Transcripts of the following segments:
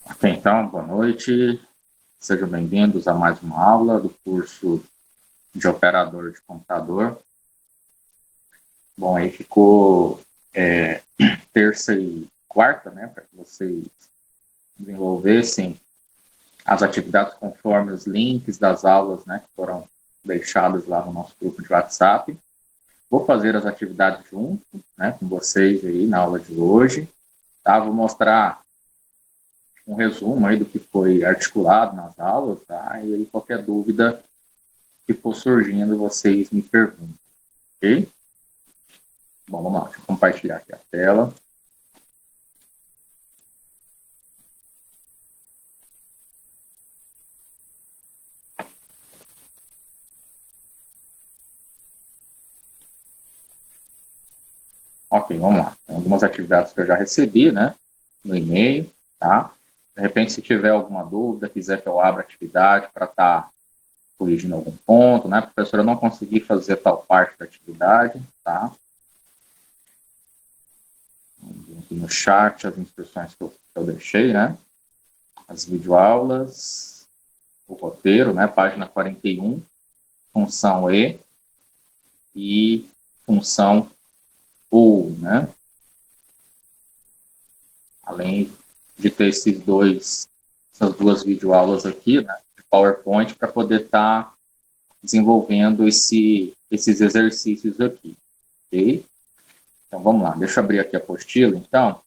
Ok, então, boa noite. Sejam bem-vindos a mais uma aula do curso de operador de computador. Bom, aí ficou terça e quarta, né, para que vocês desenvolvessem as atividades conforme os links das aulas, né, que foram deixadas lá no nosso grupo de WhatsApp. Vou fazer as atividades junto, né, com vocês aí na aula de hoje. Tá? Vou mostrar um resumo aí do que foi articulado nas aulas, tá? E aí qualquer dúvida que for surgindo, vocês me perguntam, ok? Bom, vamos lá, deixa eu compartilhar aqui a tela. Ok, vamos lá. Tem algumas atividades que eu já recebi, né, no e-mail, tá? De repente, se tiver alguma dúvida, quiser que eu abra a atividade para estar corrigindo algum ponto, né? Professora, eu não consegui fazer tal parte da atividade, tá? Aqui no chat as instruções que eu deixei, né? As videoaulas, o roteiro, né? Página 41, função e função ou, né? Além de ter essas duas videoaulas aqui, né, de PowerPoint, para poder estar desenvolvendo esses exercícios aqui, ok? Então, vamos lá, deixa eu abrir aqui a apostila, então.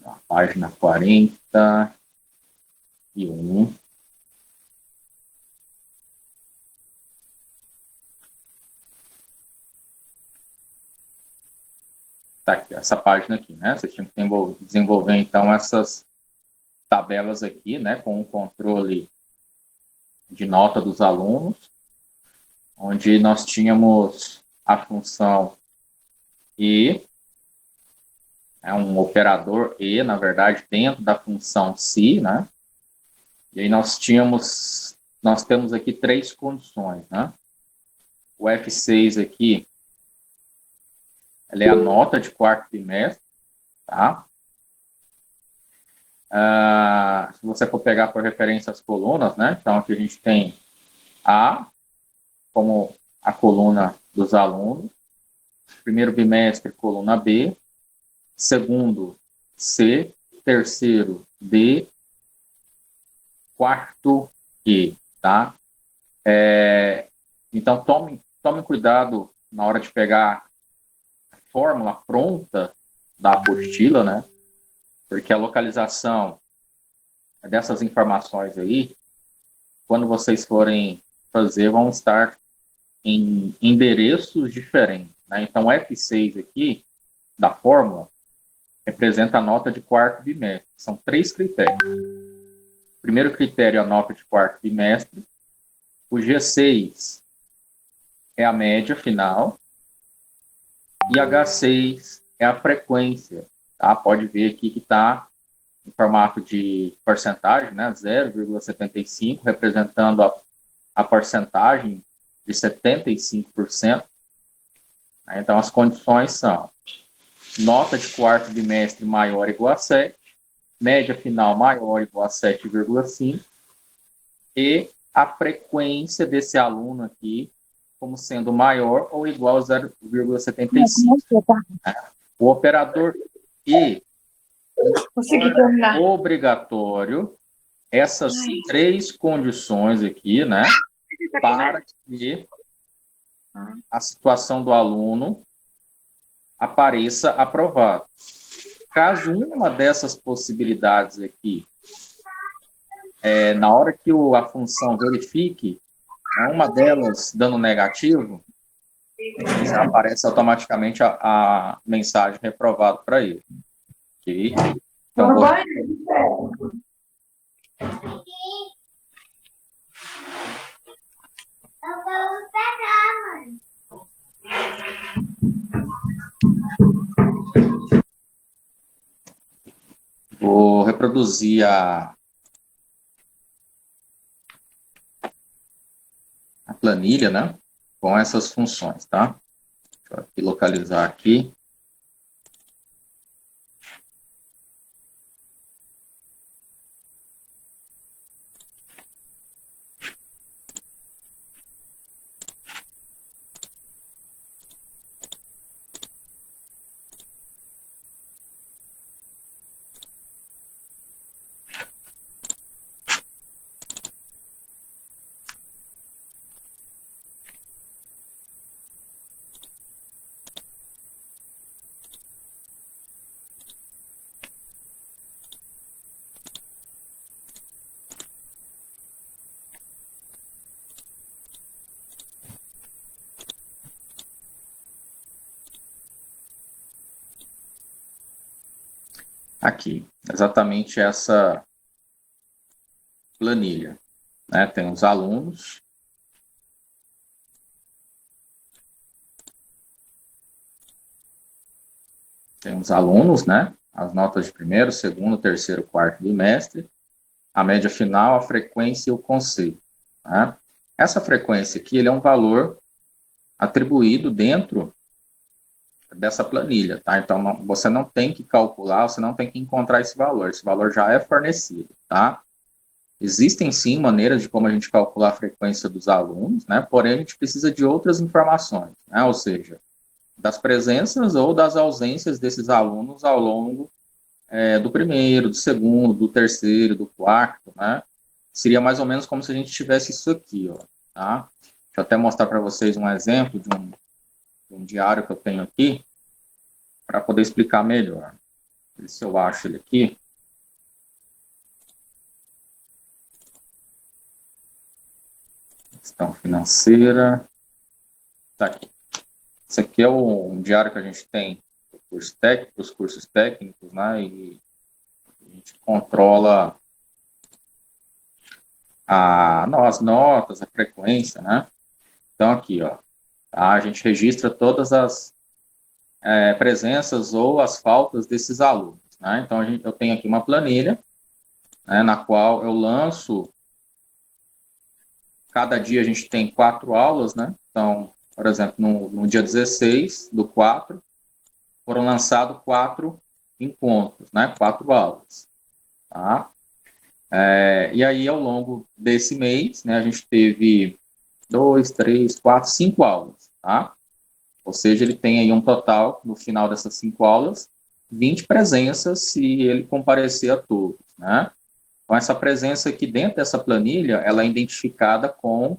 A página 41. Tá aqui, essa página aqui, né? Vocês tinham que desenvolver, então, essas tabelas aqui, né? Com o controle de nota dos alunos, onde nós tínhamos a função e, é um operador e, na verdade, dentro da função se, né? E aí nós temos aqui três condições, né? O F6 aqui, ela é a nota de quarto trimestre, tá? Se você for pegar por referência as colunas, né? Então, aqui a gente tem A como a coluna dos alunos, primeiro bimestre, coluna B, segundo, C, terceiro, D, quarto, E, tá? Então, tome cuidado na hora de pegar a fórmula pronta da apostila, né? Porque a localização dessas informações aí, quando vocês forem fazer, vão estar em endereços diferentes, né? Então, o F6 aqui, da fórmula, representa a nota de quarto bimestre. São três critérios. O primeiro critério é a nota de quarto bimestre. O G6 é a média final. E H6 é a frequência. Tá? Pode ver aqui que está em formato de porcentagem, né? 0,75, representando a porcentagem de 75%. Então, as condições são nota de quarto bimestre maior ou igual a 7, média final maior ou igual a 7,5 e a frequência desse aluno aqui como sendo maior ou igual a 0,75. O operador e obrigatório essas três condições aqui, né, para que a situação do aluno apareça aprovado. Caso uma dessas possibilidades aqui, na hora que a função verifique, uma delas dando negativo, já aparece automaticamente a mensagem reprovado para ele. Ok? Então, vou reproduzir a planilha, né, com essas funções, tá? Deixa eu aqui localizar aqui. Aqui, exatamente essa planilha, né? Tem os alunos. Tem os alunos, né? As notas de primeiro, segundo, terceiro, quarto bimestre, a média final, a frequência e o conceito. Né? Essa frequência aqui, ele é um valor atribuído dentro dessa planilha, tá? Então, você não tem que calcular, você não tem que encontrar esse valor já é fornecido, tá? Existem, sim, maneiras de como a gente calcular a frequência dos alunos, né? Porém, a gente precisa de outras informações, né? Ou seja, das presenças ou das ausências desses alunos ao longo do primeiro, do segundo, do terceiro, do quarto, né? Seria mais ou menos como se a gente tivesse isso aqui, ó, tá? Deixa eu até mostrar para vocês um exemplo de um diário que eu tenho aqui, para poder explicar melhor. Se eu acho ele aqui. Questão financeira. Tá aqui. Esse aqui é um diário que a gente tem os cursos técnicos, né? E a gente controla as notas, a frequência, né? Então, aqui, ó, tá? A gente registra todas as presenças ou as faltas desses alunos, né? Então, eu tenho aqui uma planilha, né, na qual eu lanço. Cada dia a gente tem 4 aulas, né? Então, por exemplo, no dia 16 do 4, foram lançados 4 encontros, né? 4 aulas, tá? E aí, ao longo desse mês, né, a gente teve 2, 3, 4, 5 aulas, tá? Ou seja, ele tem aí um total, no final dessas 5 aulas, 20 presenças, se ele comparecer a todos, né? Então, essa presença aqui dentro dessa planilha, ela é identificada com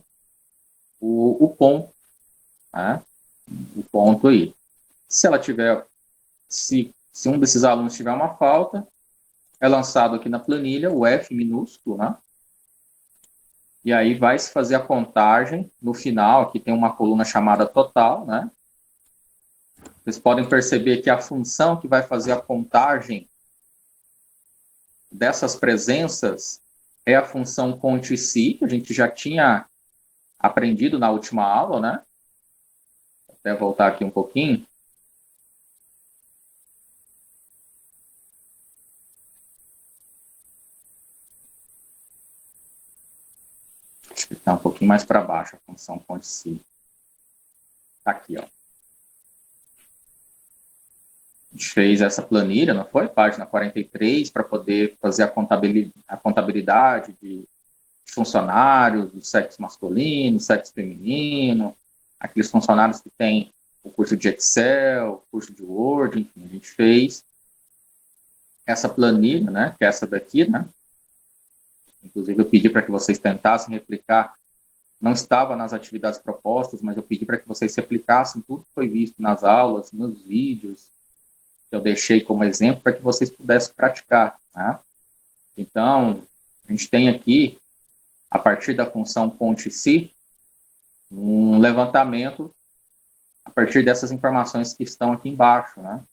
o ponto, né? O ponto aí. Se ela tiver, se um desses alunos tiver uma falta, é lançado aqui na planilha o F minúsculo, né? E aí vai se fazer a contagem no final, aqui tem uma coluna chamada total, né? Vocês podem perceber que a função que vai fazer a contagem dessas presenças é a função conte-se, que a gente já tinha aprendido na última aula, né? Vou até voltar aqui um pouquinho. Acho que está um pouquinho mais para baixo a função conte-se. Está aqui, ó. A gente fez essa planilha, não foi? Página 43, para poder fazer a contabilidade de funcionários do sexo masculino, sexo feminino, aqueles funcionários que têm o curso de Excel, o curso de Word, enfim, a gente fez essa planilha, né, que é essa daqui, né? Inclusive, eu pedi para que vocês tentassem replicar, não estava nas atividades propostas, mas eu pedi para que vocês replicassem tudo que foi visto nas aulas, nos vídeos, que eu deixei como exemplo, para que vocês pudessem praticar, né? Então, a gente tem aqui, a partir da função conte-se, um levantamento a partir dessas informações que estão aqui embaixo, né?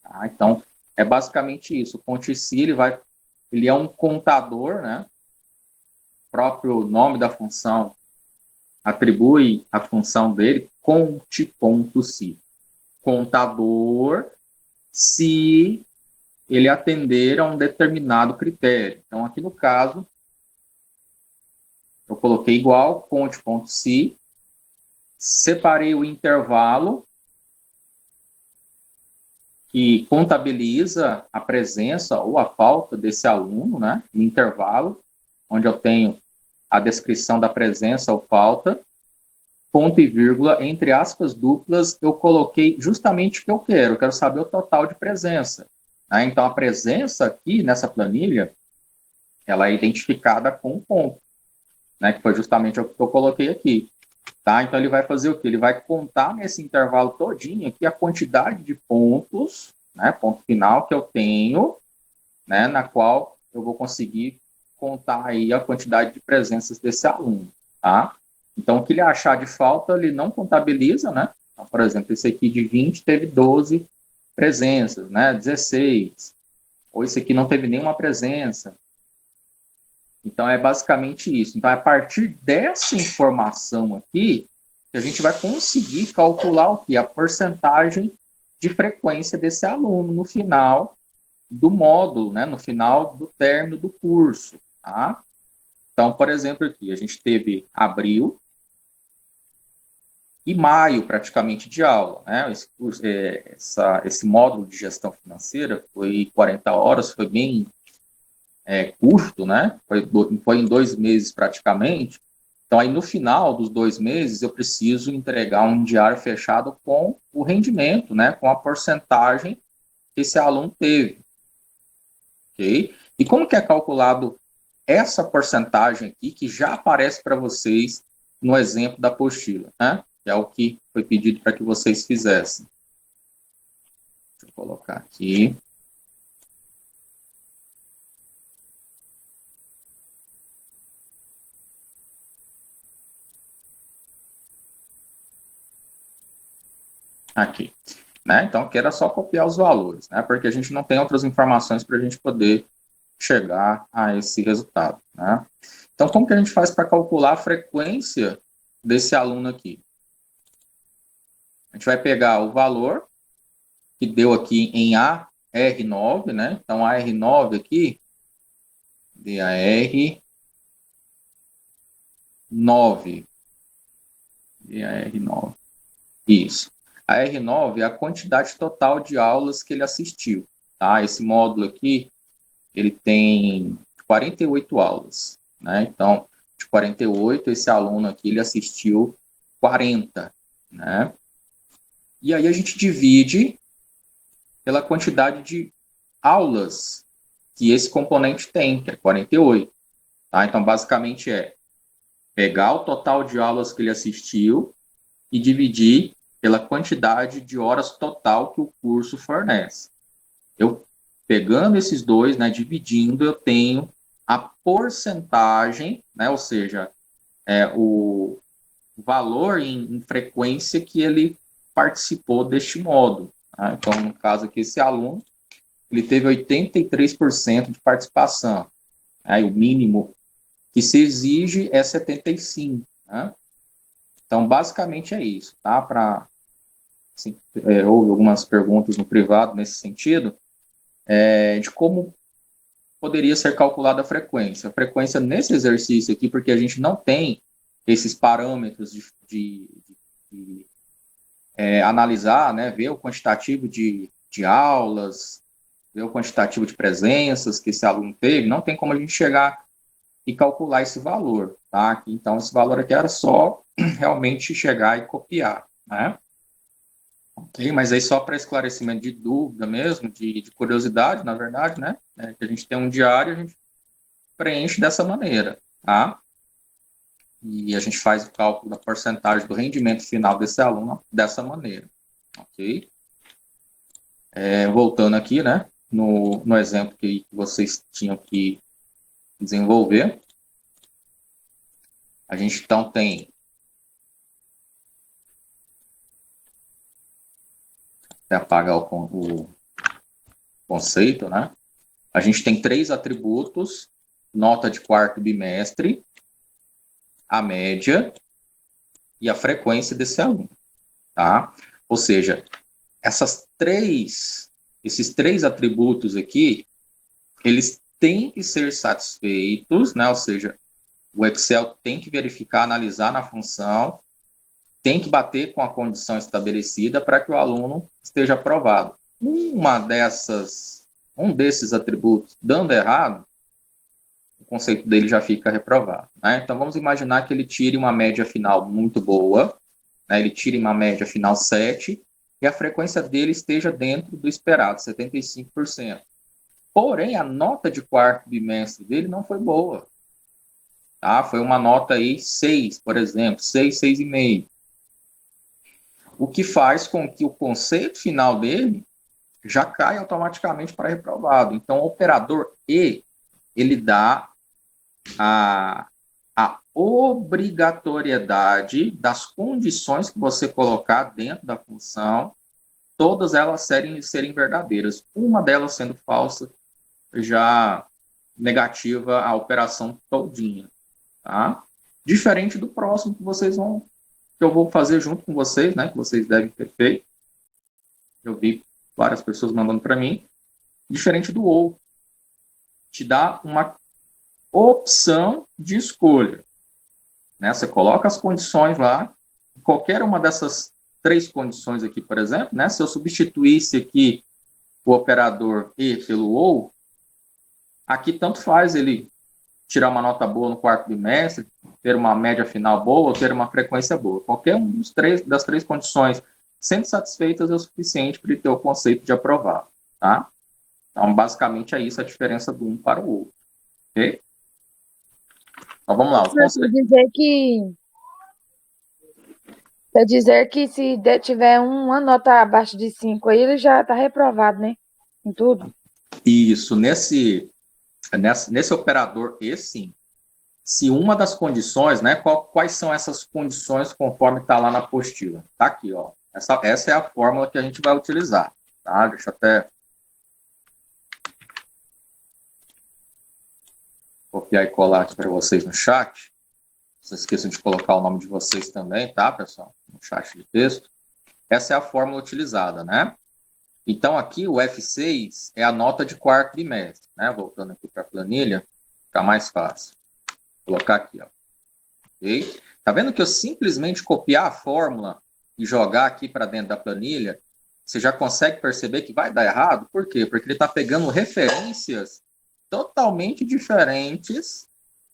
Tá? Então, é basicamente isso. O conte-se, ele é um contador, né? O próprio nome da função atribui a função dele, conte.se. Contador, se ele atender a um determinado critério. Então, aqui no caso, eu coloquei igual, conte.se, separei o intervalo que contabiliza a presença ou a falta desse aluno, né? No intervalo, onde eu tenho a descrição da presença ou falta, ponto e vírgula, entre aspas duplas, eu coloquei justamente o que eu quero saber o total de presença. Né? Então, a presença aqui nessa planilha, ela é identificada com um ponto, né? Que foi justamente o que eu coloquei aqui. Tá? Então, ele vai fazer o quê? Ele vai contar nesse intervalo todinho aqui a quantidade de pontos, né? Ponto final que eu tenho, né? Na qual eu vou conseguir contar aí a quantidade de presenças desse aluno, tá? Então, o que ele achar de falta, ele não contabiliza, né? Então, por exemplo, esse aqui de 20 teve 12 presenças, né? 16. ou esse aqui não teve nenhuma presença. Então, é basicamente isso. Então, é a partir dessa informação aqui, que a gente vai conseguir calcular o quê? A porcentagem de frequência desse aluno no final do módulo, né? No final do término do curso, tá? Então, por exemplo, aqui, a gente teve abril e maio, praticamente, de aula, né? Esse módulo de gestão financeira foi 40 horas, foi bem curto, né? Foi em 2 meses, praticamente. Então, aí no final dos 2 meses, eu preciso entregar um diário fechado com o rendimento, né? Com a porcentagem que esse aluno teve. Ok? E como que é calculado essa porcentagem aqui, que já aparece para vocês no exemplo da apostila, né? Que é o que foi pedido para que vocês fizessem. Deixa eu colocar aqui. Aqui. Né? Então, aqui era só copiar os valores, né? Porque a gente não tem outras informações para a gente poder chegar a esse resultado, né? Então, como que a gente faz para calcular a frequência desse aluno aqui? A gente vai pegar o valor que deu aqui em AR9, né? Então, AR9 aqui, DAR9, DAR9, isso. A R9 é a quantidade total de aulas que ele assistiu, tá? Esse módulo aqui, ele tem 48 aulas, né? Então, de 48, esse aluno aqui, ele assistiu 40, né? E aí a gente divide pela quantidade de aulas que esse componente tem, que é 48, tá? Então, basicamente é pegar o total de aulas que ele assistiu e dividir pela quantidade de horas total que o curso fornece. Eu pegando esses dois, né, dividindo, eu tenho a porcentagem, né, ou seja, o valor em frequência que ele participou deste módulo. Tá? Então, no caso aqui, esse aluno, ele teve 83% de participação. Né, o mínimo que se exige é 75%. Né? Então, basicamente é isso. Tá? Assim, houve algumas perguntas no privado nesse sentido, de como poderia ser calculada a frequência. A frequência nesse exercício aqui, porque a gente não tem esses parâmetros de analisar, né, ver o quantitativo de aulas, ver o quantitativo de presenças que esse aluno teve, não tem como a gente chegar e calcular esse valor, tá? Então, esse valor aqui era só realmente chegar e copiar, né? Ok, mas aí só para esclarecimento de dúvida mesmo, de curiosidade, na verdade, né? Que a gente tem um diário, a gente preenche dessa maneira, tá? E a gente faz o cálculo da porcentagem do rendimento final desse aluno dessa maneira, ok? Voltando aqui, né? No exemplo que vocês tinham que desenvolver, a gente então tem até apagar o conceito, né? A gente tem 3 atributos: nota de quarto bimestre, a média e a frequência desse aluno, tá? Ou seja, esses três atributos aqui, eles têm que ser satisfeitos, né? Ou seja, o Excel tem que verificar, analisar na função, tem que bater com a condição estabelecida para que o aluno esteja aprovado. Um desses atributos dando errado, o conceito dele já fica reprovado. Né? Então, vamos imaginar que ele tire uma média final muito boa, né? Ele tire uma média final 7, e a frequência dele esteja dentro do esperado, 75%. Porém, a nota de quarto bimestre dele não foi boa. Tá? Foi uma nota aí 6, por exemplo, 6, 6,5. O que faz com que o conceito final dele já caia automaticamente para reprovado. Então, o operador E, ele dá a obrigatoriedade das condições que você colocar dentro da função, todas elas serem verdadeiras. Uma delas sendo falsa, já negativa a operação todinha, tá? Diferente do próximo que eu vou fazer junto com vocês, né? Que vocês devem ter feito. Eu vi várias pessoas mandando para mim. Diferente do ou, te dá uma opção de escolha, né? Você coloca as condições lá, qualquer uma dessas 3 condições aqui, por exemplo, né? Se eu substituísse aqui o operador e pelo ou, aqui tanto faz ele tirar uma nota boa no quarto bimestre, ter uma média final boa ou ter uma frequência boa. Qualquer um das 3 condições sendo satisfeitas é o suficiente para ele ter o conceito de aprovado, tá? Então, basicamente, é isso a diferença do um para o outro, ok? Então, vamos lá. Quer dizer que se tiver uma nota abaixo de 5 aí, ele já está reprovado, né? Em tudo. Isso, nesse operador E, sim. Se uma das condições, né? Quais são essas condições conforme está lá na apostila? Tá aqui, ó. Essa é a fórmula que a gente vai utilizar, tá? Deixa eu até copiar e colar aqui para vocês no chat. Não se esqueçam de colocar o nome de vocês também, tá, pessoal? No chat de texto. Essa é a fórmula utilizada, né? Então, aqui o F6 é a nota de quarto bimestre, né? Voltando aqui para a planilha, fica mais fácil. Vou colocar aqui, ó. Ok? Tá vendo que eu simplesmente copiar a fórmula e jogar aqui para dentro da planilha, você já consegue perceber que vai dar errado? Por quê? Porque ele está pegando referências totalmente diferentes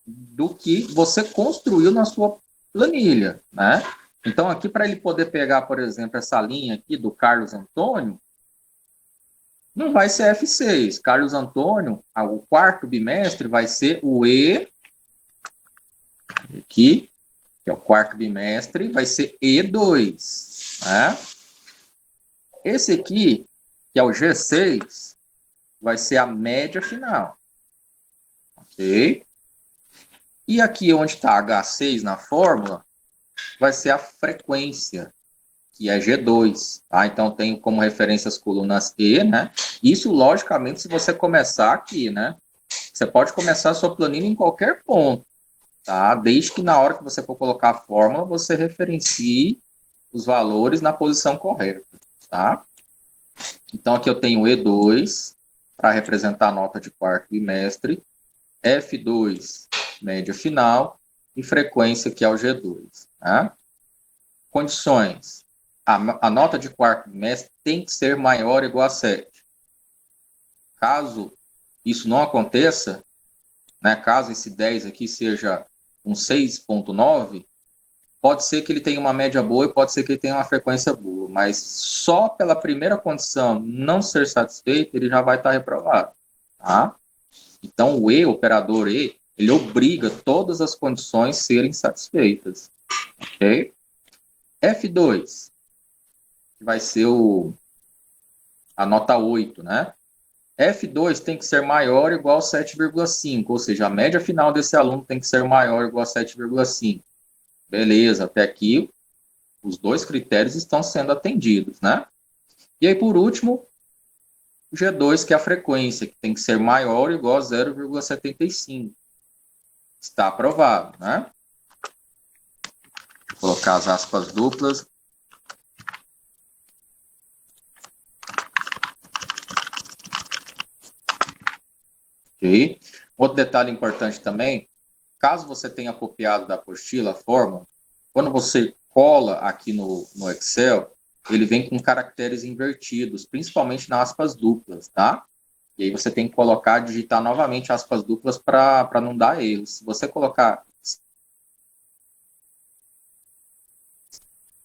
do que você construiu na sua planilha, né? Então, aqui, para ele poder pegar, por exemplo, essa linha aqui do Carlos Antônio, não vai ser F6. Carlos Antônio, o quarto bimestre vai ser o E, aqui, que é o quarto bimestre, vai ser E2, né? Esse aqui, que é o G6, vai ser a média final, ok? E aqui onde está H6 na fórmula, vai ser a frequência, que é G2, tá? Então, tenho como referência as colunas E, né? Isso, logicamente, se você começar aqui, né? Você pode começar a sua planilha em qualquer ponto, tá? Desde que na hora que você for colocar a fórmula, você referencie os valores na posição correta, tá? Então, aqui eu tenho E2, para representar a nota de quarto bimestre, F2, média final, e frequência, que é o G2, tá? Condições. A nota de quarto bimestre tem que ser maior ou igual a 7. Caso isso não aconteça, né, caso esse 10 aqui seja um 6,9, pode ser que ele tenha uma média boa e pode ser que ele tenha uma frequência boa, mas só pela primeira condição não ser satisfeito, ele já vai estar reprovado, tá? Então, o E, o operador E, ele obriga todas as condições serem satisfeitas, ok? F2, que vai ser a nota 8, né? F2 tem que ser maior ou igual a 7,5, ou seja, a média final desse aluno tem que ser maior ou igual a 7,5. Beleza, até aqui os 2 critérios estão sendo atendidos, né? E aí, por último, o G2, que é a frequência, que tem que ser maior ou igual a 0,75. Está aprovado, né? Vou colocar as aspas duplas. Ok. Outro detalhe importante também, caso você tenha copiado da apostila a fórmula, quando você cola aqui no Excel, ele vem com caracteres invertidos, principalmente nas aspas duplas, tá? E aí você tem que colocar, digitar novamente aspas duplas para não dar erro. Se você colocar...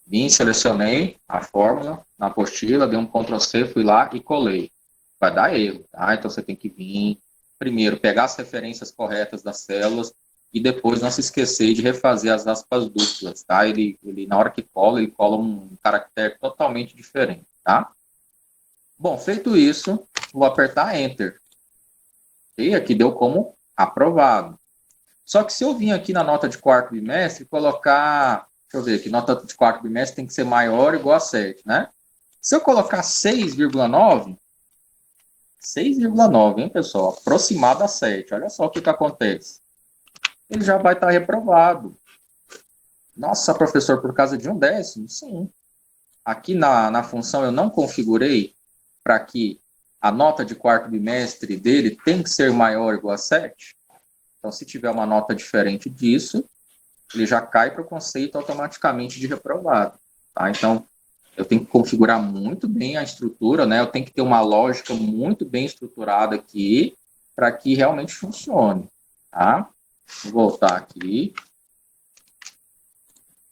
Vim, selecionei a fórmula na apostila, dei um Ctrl+C, fui lá e colei. Vai dar erro, tá? Então você tem que vir, primeiro, pegar as referências corretas das células e depois não se esquecer de refazer as aspas duplas, tá? Ele na hora que cola, ele cola um caractere totalmente diferente, tá? Bom, feito isso, vou apertar Enter. E aqui deu como aprovado. Só que se eu vim aqui na nota de quarto bimestre, colocar... Deixa eu ver aqui, nota de quarto bimestre tem que ser maior ou igual a 7, né? Se eu colocar 6,9, 6,9, hein, pessoal? Aproximado a 7. Olha só o que acontece. Ele já vai estar reprovado. Nossa, professor, por causa de 1/10? Sim. Aqui na função eu não configurei para que a nota de quarto bimestre dele tem que ser maior ou igual a 7. Então, se tiver uma nota diferente disso, ele já cai para o conceito automaticamente de reprovado. Tá? Então, eu tenho que configurar muito bem a estrutura, né? Eu tenho que ter uma lógica muito bem estruturada aqui para que realmente funcione. Tá? Vou voltar aqui.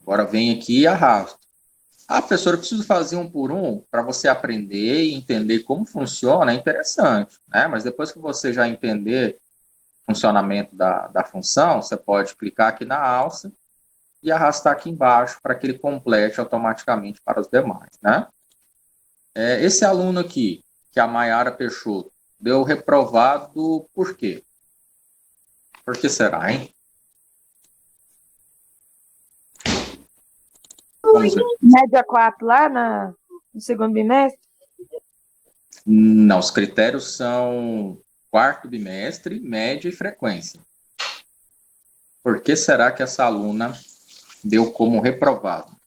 Agora vem aqui e arrasto. Ah, professor, eu preciso fazer um por um para você aprender e entender como funciona, é interessante, né? Mas depois que você já entender o funcionamento da função, você pode clicar aqui na alça e arrastar aqui embaixo para que ele complete automaticamente para os demais, né? Esse aluno aqui, que é a Maiara Peixoto, deu reprovado por quê? Por que será, hein? Vamos ver. Média 4 lá no segundo bimestre? Não, os critérios são quarto bimestre, média e frequência. Por que será que essa aluna deu como reprovado?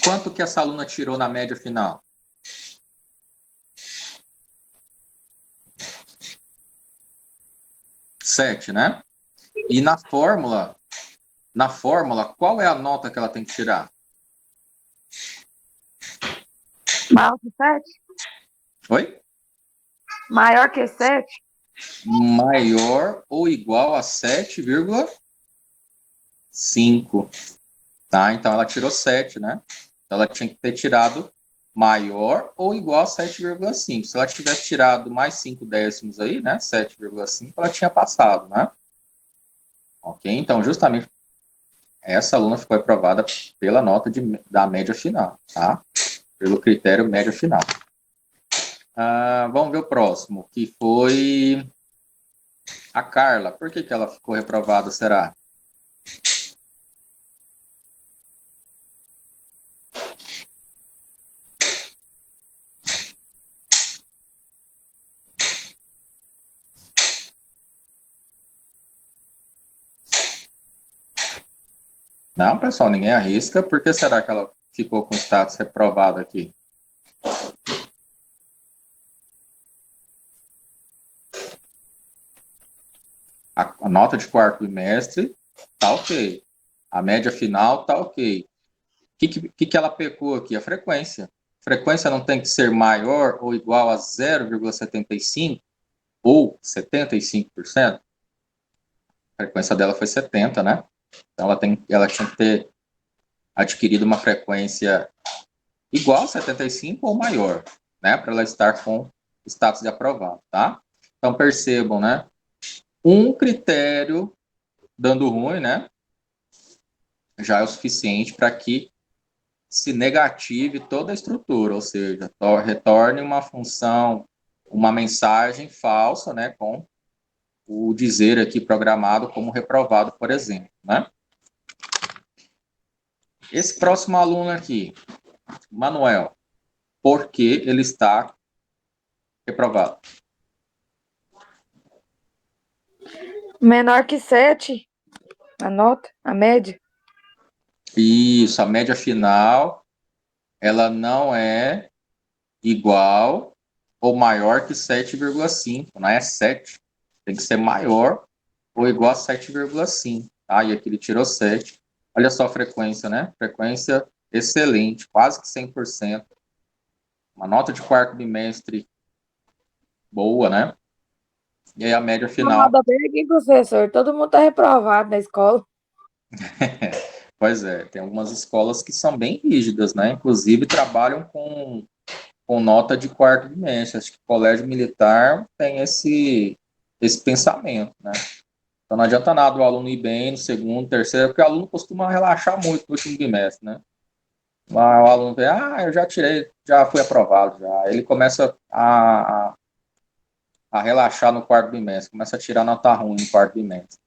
Quanto que essa aluna tirou na média final? 7, né? E na fórmula, qual é a nota que ela tem que tirar? Maior que 7? Oi? Maior que 7? Maior ou igual a 7,5. Tá? Então ela tirou 7, né? Então ela tinha que ter tirado maior ou igual a 7,5. Se ela tivesse tirado mais 5 décimos aí, né? 7,5, ela tinha passado, né? Ok? Então, justamente essa aluna ficou aprovada pela nota da média final, tá? Pelo critério média final. Vamos ver o próximo, que foi a Carla. Por que ela ficou reprovada, será? Não, pessoal, ninguém arrisca. Por que será que ela ficou com status reprovado aqui? A nota de quarto bimestre tá ok. A média final tá ok. O que ela pecou aqui? A frequência. A frequência não tem que ser maior ou igual a 0,75 ou 75%? A frequência dela foi 70, né? Então ela tinha que ter adquirido uma frequência igual a 75 ou maior, né? Para ela estar com status de aprovado, tá? Então percebam, né? Um critério dando ruim, né? Já é o suficiente para que se negative toda a estrutura, ou seja, retorne uma função, uma mensagem falsa, né? Com o dizer aqui programado como reprovado, por exemplo, né? Esse próximo aluno aqui, Manuel, por que ele está reprovado? Menor que 7? A nota? A média? Isso, a média final, ela não é igual ou maior que 7,5, não é 7. Tem que ser maior ou igual a 7,5. Tá? E aqui ele tirou 7. Olha só a frequência, né? Frequência excelente, quase que 100%. Uma nota de quarto bimestre boa, né? E aí a média final. Nada bem aqui, professor. Todo mundo tá reprovado na escola. Pois é, tem algumas escolas que são bem rígidas, né? Inclusive trabalham com nota de quarto bimestre. Acho que o colégio militar tem esse pensamento, né? Então não adianta nada o aluno ir bem no segundo, terceiro, porque o aluno costuma relaxar muito no último bimestre, né? O aluno vê, eu já tirei, já fui aprovado, já. Ele começa a a relaxar no quarto bimestre, começa a tirar nota ruim no quarto bimestre.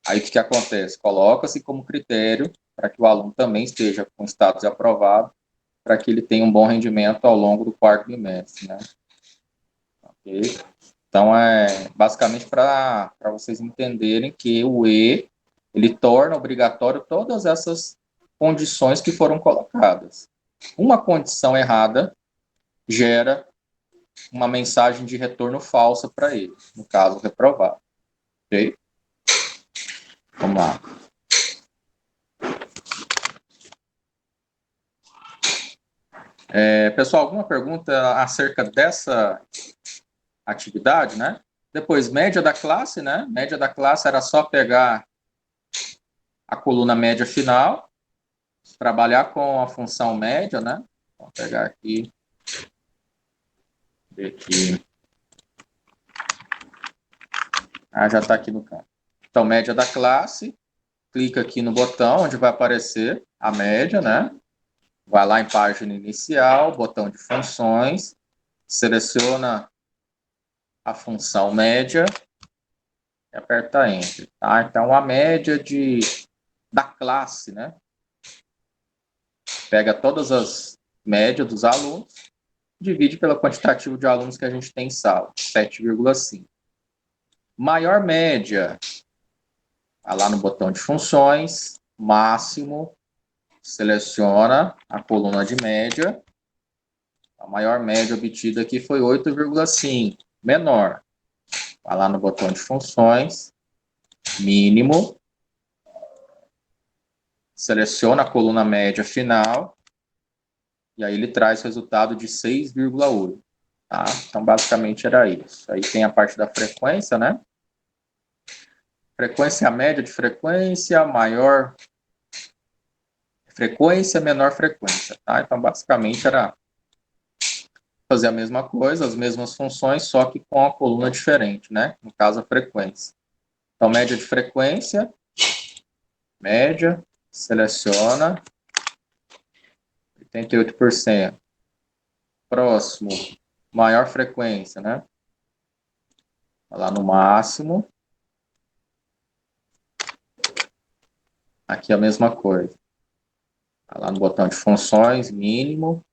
Aí o que acontece? Coloca-se como critério para que o aluno também esteja com status de aprovado, para que ele tenha um bom rendimento ao longo do quarto bimestre, né? Ok? Então, é basicamente para vocês entenderem que o E, ele torna obrigatório todas essas condições que foram colocadas. Uma condição errada gera uma mensagem de retorno falsa para ele, no caso, reprovado. Ok? Vamos lá. Pessoal, alguma pergunta acerca dessa atividade, né? Depois, média da classe, né? Média da classe era só pegar a coluna média final, trabalhar com a função média, né? Vou pegar aqui. Já está aqui no campo. Então, média da classe, clica aqui no botão onde vai aparecer a média, né? Vai lá em página inicial, botão de funções, seleciona a função média e aperta Enter. Tá? Então, a média da classe, né? Pega todas as médias dos alunos, divide pelo quantitativo de alunos que a gente tem em sala, 7,5. Maior média, vai lá no botão de funções, máximo, seleciona a coluna de média. A maior média obtida aqui foi 8,5. Menor, vai lá no botão de funções, mínimo, seleciona a coluna média final, e aí ele traz o resultado de 6,8. Tá? Então, basicamente era isso. Aí tem a parte da frequência, né? Frequência média de frequência, maior frequência, menor frequência. Tá? Então, basicamente era fazer a mesma coisa, as mesmas funções, só que com a coluna diferente, né? No caso, a frequência. Então, média de frequência, média, seleciona, 88%. Próximo, maior frequência, né? Vai lá no máximo. Aqui a mesma coisa. Vai lá no botão de funções, mínimo.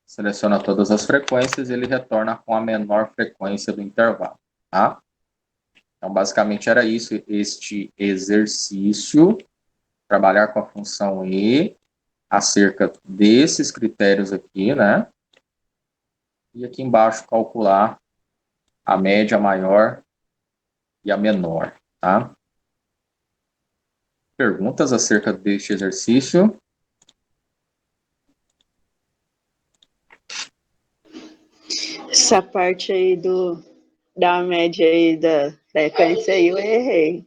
Seleciona todas as frequências e ele retorna com a menor frequência do intervalo, tá? Então, basicamente era isso, este exercício, trabalhar com a função E, acerca desses critérios aqui, né? E aqui embaixo calcular a média maior e a menor, tá? Perguntas acerca deste exercício? Essa parte aí da média aí da frequência aí eu errei.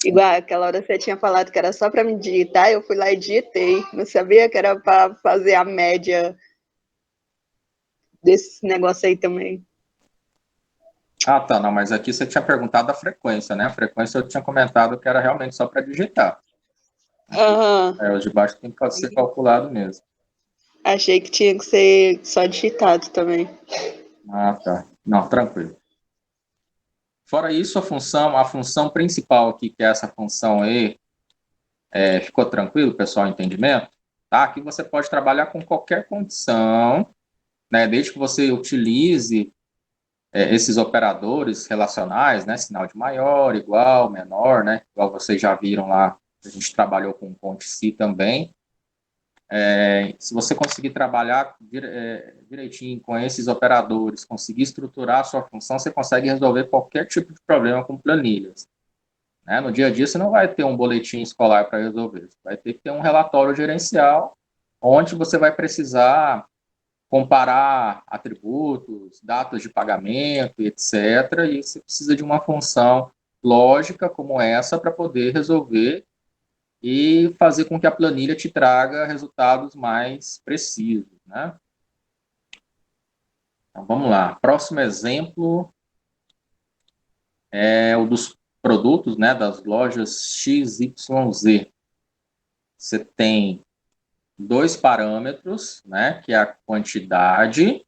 Igual aquela hora você tinha falado que era só para me digitar, eu fui lá e digitei. Não sabia que era para fazer a média desse negócio aí também. Ah, tá, não, mas aqui você tinha perguntado a frequência, né? A frequência eu tinha comentado que era realmente só para digitar. Aham. Os de baixo tem que ser calculado mesmo. Achei que tinha que ser só digitado também. Ah, tá. Não, tranquilo. Fora isso, a função principal aqui, que é essa função E, ficou tranquilo, pessoal, entendimento? Tá? Aqui você pode trabalhar com qualquer condição, né? Desde que você utilize esses operadores relacionais, né? Sinal de maior, igual, menor, né? Igual vocês já viram lá, a gente trabalhou com Conte-Si também. Se você conseguir trabalhar direitinho com esses operadores, conseguir estruturar a sua função, você consegue resolver qualquer tipo de problema com planilhas. Né? No dia a dia, você não vai ter um boletim escolar para resolver. Você vai ter que ter um relatório gerencial, onde você vai precisar comparar atributos, datas de pagamento, etc. E você precisa de uma função lógica como essa para poder resolver e fazer com que a planilha te traga resultados mais precisos, né? Então, vamos lá. Próximo exemplo é o dos produtos, né, das lojas XYZ. Você tem dois parâmetros, né, que é a quantidade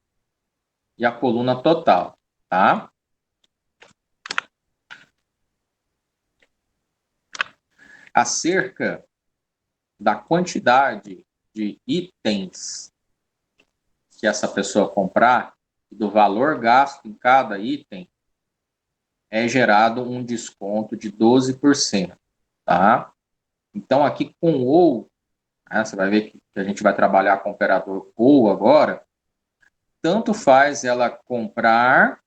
e a coluna total. tá? Acerca da quantidade de itens que essa pessoa comprar, do valor gasto em cada item, é gerado um desconto de 12%, tá? Então, aqui com ou, né, você vai ver que a gente vai trabalhar com o operador ou agora, tanto faz ela comprar,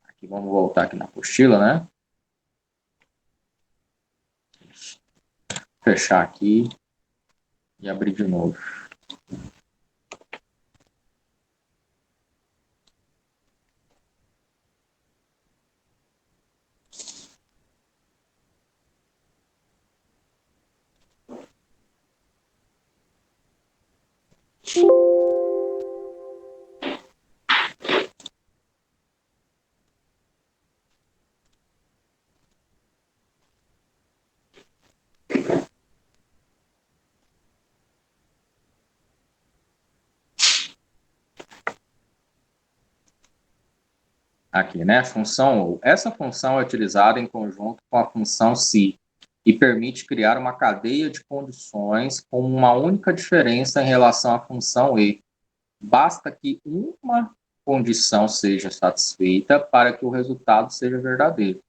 aqui vamos voltar aqui na apostila, né? Fechar aqui e abrir de novo. Aqui, né? Função ou. Essa função é utilizada em conjunto com a função se e permite criar uma cadeia de condições com uma única diferença em relação à função e. Basta que uma condição seja satisfeita para que o resultado seja verdadeiro.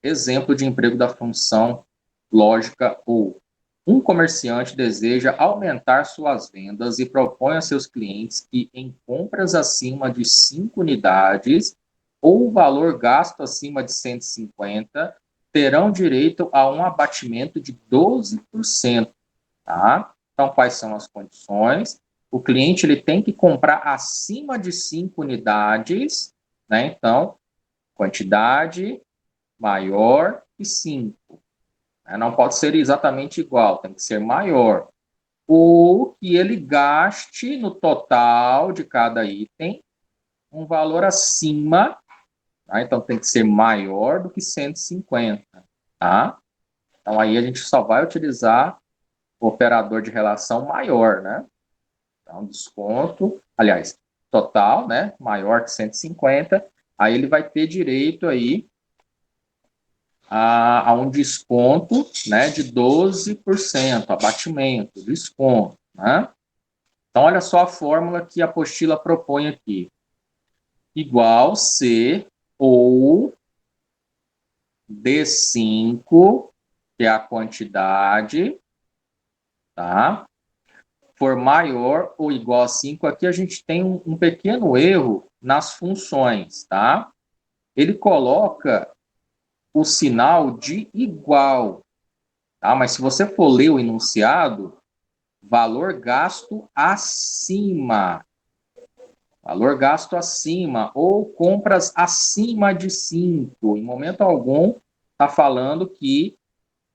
Exemplo de emprego da função lógica ou. Um comerciante deseja aumentar suas vendas e propõe a seus clientes que, em compras acima de 5 unidades ou valor gasto acima de 150, terão direito a um abatimento de 12%. Tá? Então, quais são as condições? O cliente ele tem que comprar acima de 5 unidades, né? Então, quantidade maior que 5. Não pode ser exatamente igual, tem que ser maior. Ou que ele gaste no total de cada item um valor acima, tá? Então tem que ser maior do que 150, tá? Então aí a gente só vai utilizar o operador de relação maior, né? Então desconto, aliás, total, né? Maior que 150, aí ele vai ter direito aí a um desconto, né, de 12%, abatimento, desconto, né? Então, olha só a fórmula que a apostila propõe aqui. Igual C ou D5, que é a quantidade, tá? For maior ou igual a 5, aqui a gente tem um pequeno erro nas funções, tá? Ele coloca o sinal de igual, tá? Mas se você for ler o enunciado, valor gasto acima, valor gasto acima, ou compras acima de 5. Em momento algum, está falando que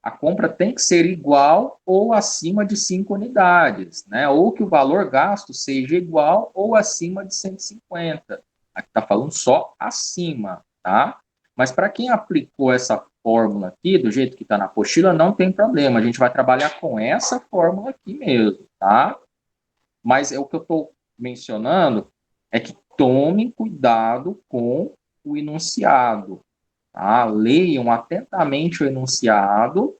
a compra tem que ser igual ou acima de 5 unidades, né? Ou que o valor gasto seja igual ou acima de 150. Aqui está falando só acima, tá? Mas para quem aplicou essa fórmula aqui, do jeito que está na apostila, não tem problema. A gente vai trabalhar com essa fórmula aqui mesmo, tá? Mas é o que eu estou mencionando é que tomem cuidado com o enunciado, tá? Leiam atentamente o enunciado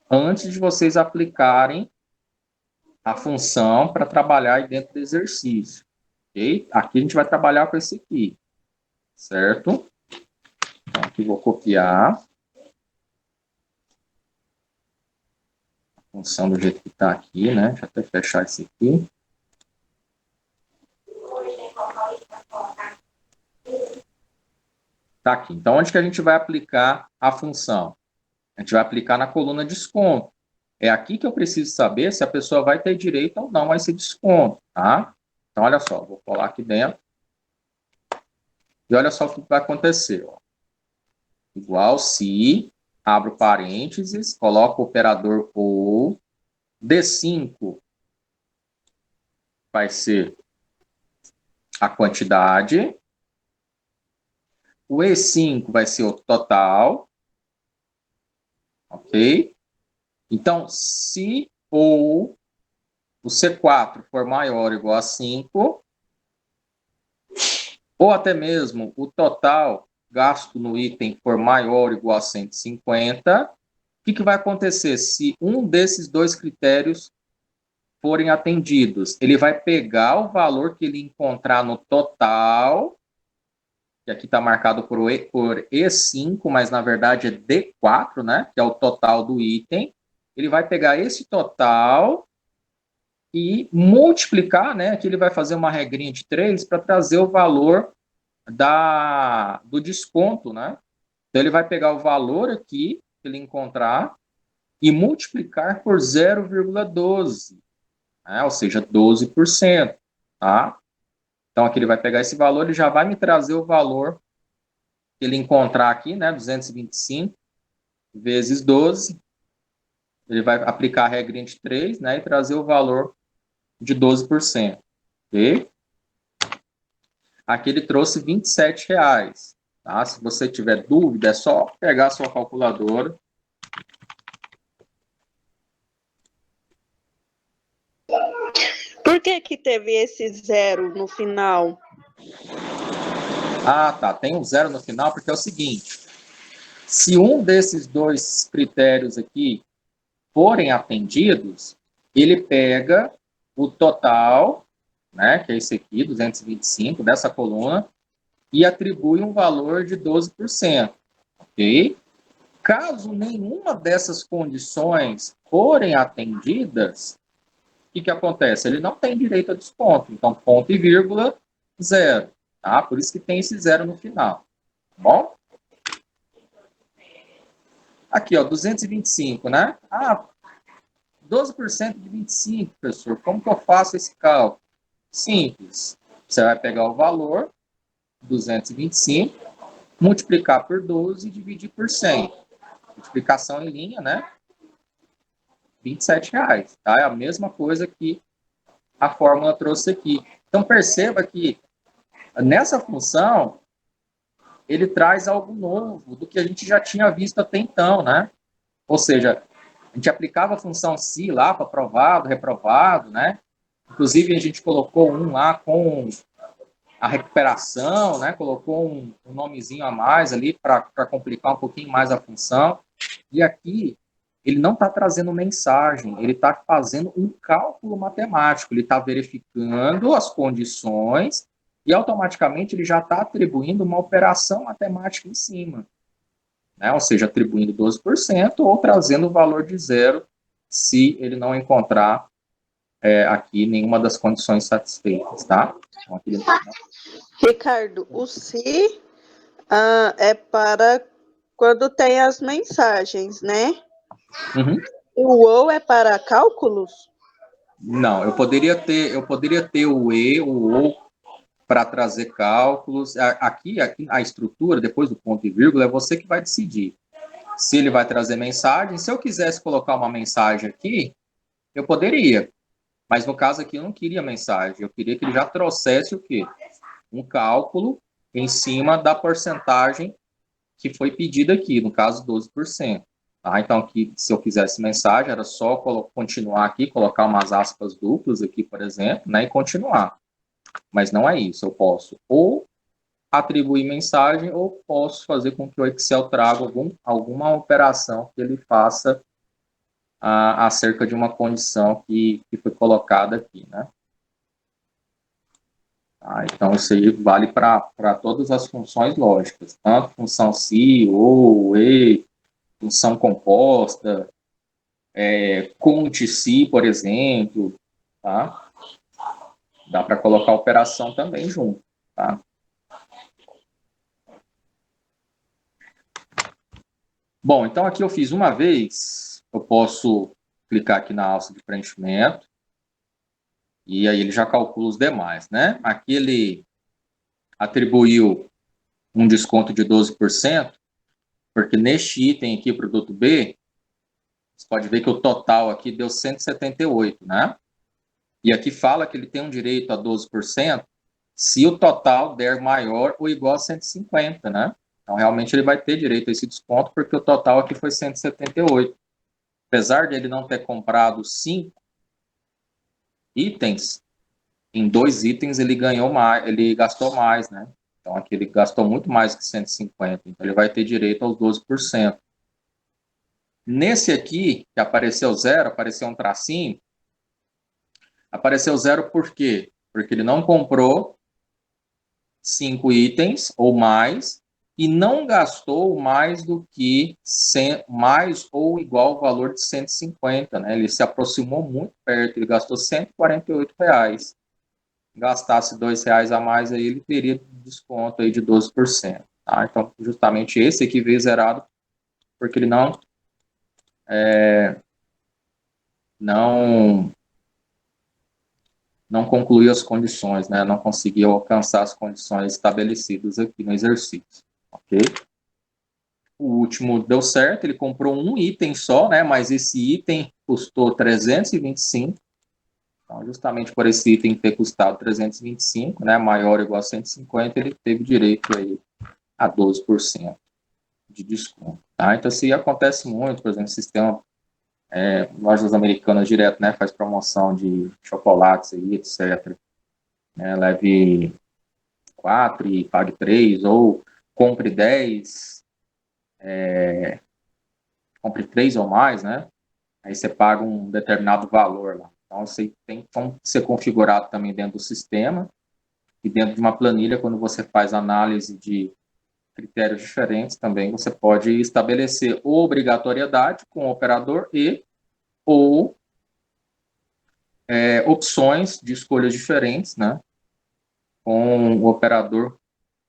antes de vocês aplicarem a função para trabalhar aí dentro do exercício, ok? Aqui a gente vai trabalhar com esse aqui, certo? Então, aqui vou copiar a função do jeito que está aqui, né? Deixa eu até fechar esse aqui. Tá aqui. Então, onde que a gente vai aplicar a função? A gente vai aplicar na coluna desconto. É aqui que eu preciso saber se a pessoa vai ter direito ou não a esse desconto, tá? Então, olha só, vou colar aqui dentro. E olha só o que vai acontecer, ó. Igual se, abro parênteses, coloco o operador ou, D5 vai ser a quantidade, o E5 vai ser o total, ok? Então, se ou o C4 for maior ou igual a 5, ou até mesmo o total gasto no item for maior ou igual a 150, o que vai acontecer se um desses dois critérios forem atendidos? Ele vai pegar o valor que ele encontrar no total, que aqui está marcado por E5, mas na verdade é D4, né? Que é o total do item. Ele vai pegar esse total e multiplicar, né? Aqui ele vai fazer uma regrinha de 3 para trazer o valor do desconto, né? Então ele vai pegar o valor aqui que ele encontrar e multiplicar por 0,12, né? Ou seja, 12%, tá? Então aqui ele vai pegar esse valor e já vai me trazer o valor que ele encontrar aqui, né? 225 vezes 12. Ele vai aplicar a regrinha de 3, né? E trazer o valor de 12%. Ok? Aqui ele trouxe R$ 27. Tá? Se você tiver dúvida, é só pegar a sua calculadora. Por que que teve esse 0 no final? Ah, tá. Tem um 0 no final, porque é o seguinte. Se um desses dois critérios aqui forem atendidos, ele pega o total, né, que é esse aqui, 225, dessa coluna, e atribui um valor de 12%. Ok? Caso nenhuma dessas condições forem atendidas, o que acontece? Ele não tem direito a desconto. Então, ponto e vírgula, 0. Tá? Por isso que tem esse 0 no final. Tá bom? Aqui, ó, 225, né? Ah, 12% de 25, professor. Como que eu faço esse cálculo? Simples. Você vai pegar o valor, 225, multiplicar por 12 e dividir por 100. Multiplicação em linha, né? R$ 27, tá? É a mesma coisa que a fórmula trouxe aqui. Então, perceba que nessa função, ele traz algo novo do que a gente já tinha visto até então, né? Ou seja, a gente aplicava a função se lá para aprovado, reprovado, né? Inclusive, a gente colocou um lá com a recuperação, né? Colocou um nomezinho a mais ali para complicar um pouquinho mais a função. E aqui, ele não está trazendo mensagem, ele está fazendo um cálculo matemático, ele está verificando as condições e automaticamente ele já está atribuindo uma operação matemática em cima, né? Ou seja, atribuindo 12% ou trazendo o valor de 0 se ele não encontrar aqui nenhuma das condições satisfeitas, tá? Então, aqui Ricardo, o se é para quando tem as mensagens, né? Uhum. E o ou é para cálculos? Não, eu poderia ter o e, o ou para trazer cálculos. Aqui a estrutura, depois do ponto e vírgula, é você que vai decidir se ele vai trazer mensagem. Se eu quisesse colocar uma mensagem aqui, eu poderia. Mas no caso aqui eu não queria mensagem. Eu queria que ele já trouxesse o quê? Um cálculo em cima da porcentagem que foi pedida aqui, no caso 12%. Tá? Então, aqui, se eu quisesse mensagem, era só continuar aqui, colocar umas aspas duplas aqui, por exemplo, né, e continuar. Mas não é isso. Eu posso ou atribuir mensagem ou posso fazer com que o Excel traga alguma operação que ele faça acerca de uma condição que foi colocada aqui, né? Então, isso aí vale para todas as funções lógicas, tanto função se, ou, e, função composta, conte-se, por exemplo, tá? Dá para colocar operação também junto, tá? Bom, então aqui eu fiz uma vez, eu posso clicar aqui na alça de preenchimento, e aí ele já calcula os demais, né? Aqui ele atribuiu um desconto de 12%, porque neste item aqui, produto B, você pode ver que o total aqui deu 178, né? E aqui fala que ele tem um direito a 12% se o total der maior ou igual a 150, né? Então, realmente, ele vai ter direito a esse desconto, porque o total aqui foi 178. Apesar de ele não ter comprado 5 itens, em 2 itens ele ganhou mais, ele gastou mais, né? Então, aqui ele gastou muito mais que 150, então ele vai ter direito aos 12%. Nesse aqui, que apareceu zero, apareceu um tracinho, apareceu zero por quê? Porque ele não comprou 5 itens ou mais e não gastou mais do que mais ou igual ao valor de 150, né? Ele se aproximou muito perto, ele gastou R$ 148. Gastasse R$ 2 a mais, aí ele teria desconto aí de 12%. Tá? Então, justamente esse aqui veio zerado, porque ele não concluiu as condições, né? Não conseguiu alcançar as condições estabelecidas aqui no exercício, ok? O último deu certo, ele comprou um item só, né? Mas esse item custou 325. Então, justamente por esse item ter custado 325, né? Maior ou igual a 150, ele teve direito aí a 12% de desconto, tá? Então, se acontece muito, por exemplo, sistema lojas americanas direto, né, faz promoção de chocolates aí, etc. Né, leve 4 e pague 3, ou compre 10, compre 3 ou mais, né? Aí você paga um determinado valor lá. Então, você tem como ser configurado também dentro do sistema e dentro de uma planilha, quando você faz análise de critérios diferentes, também você pode estabelecer obrigatoriedade com o operador ou opções de escolhas diferentes, né, com o operador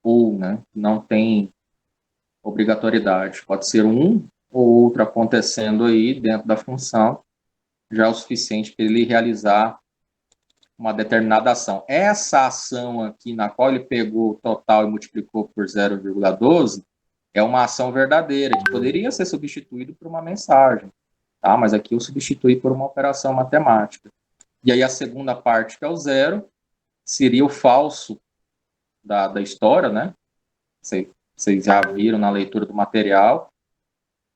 ou, né, não tem obrigatoriedade. Pode ser um ou outro acontecendo aí dentro da função, já é o suficiente para ele realizar uma determinada ação. Essa ação aqui, na qual ele pegou o total e multiplicou por 0,12, é uma ação verdadeira, que poderia ser substituído por uma mensagem, tá? Mas aqui eu substituí por uma operação matemática. E aí a segunda parte, que é o zero, seria o falso da história, né? Vocês já viram na leitura do material.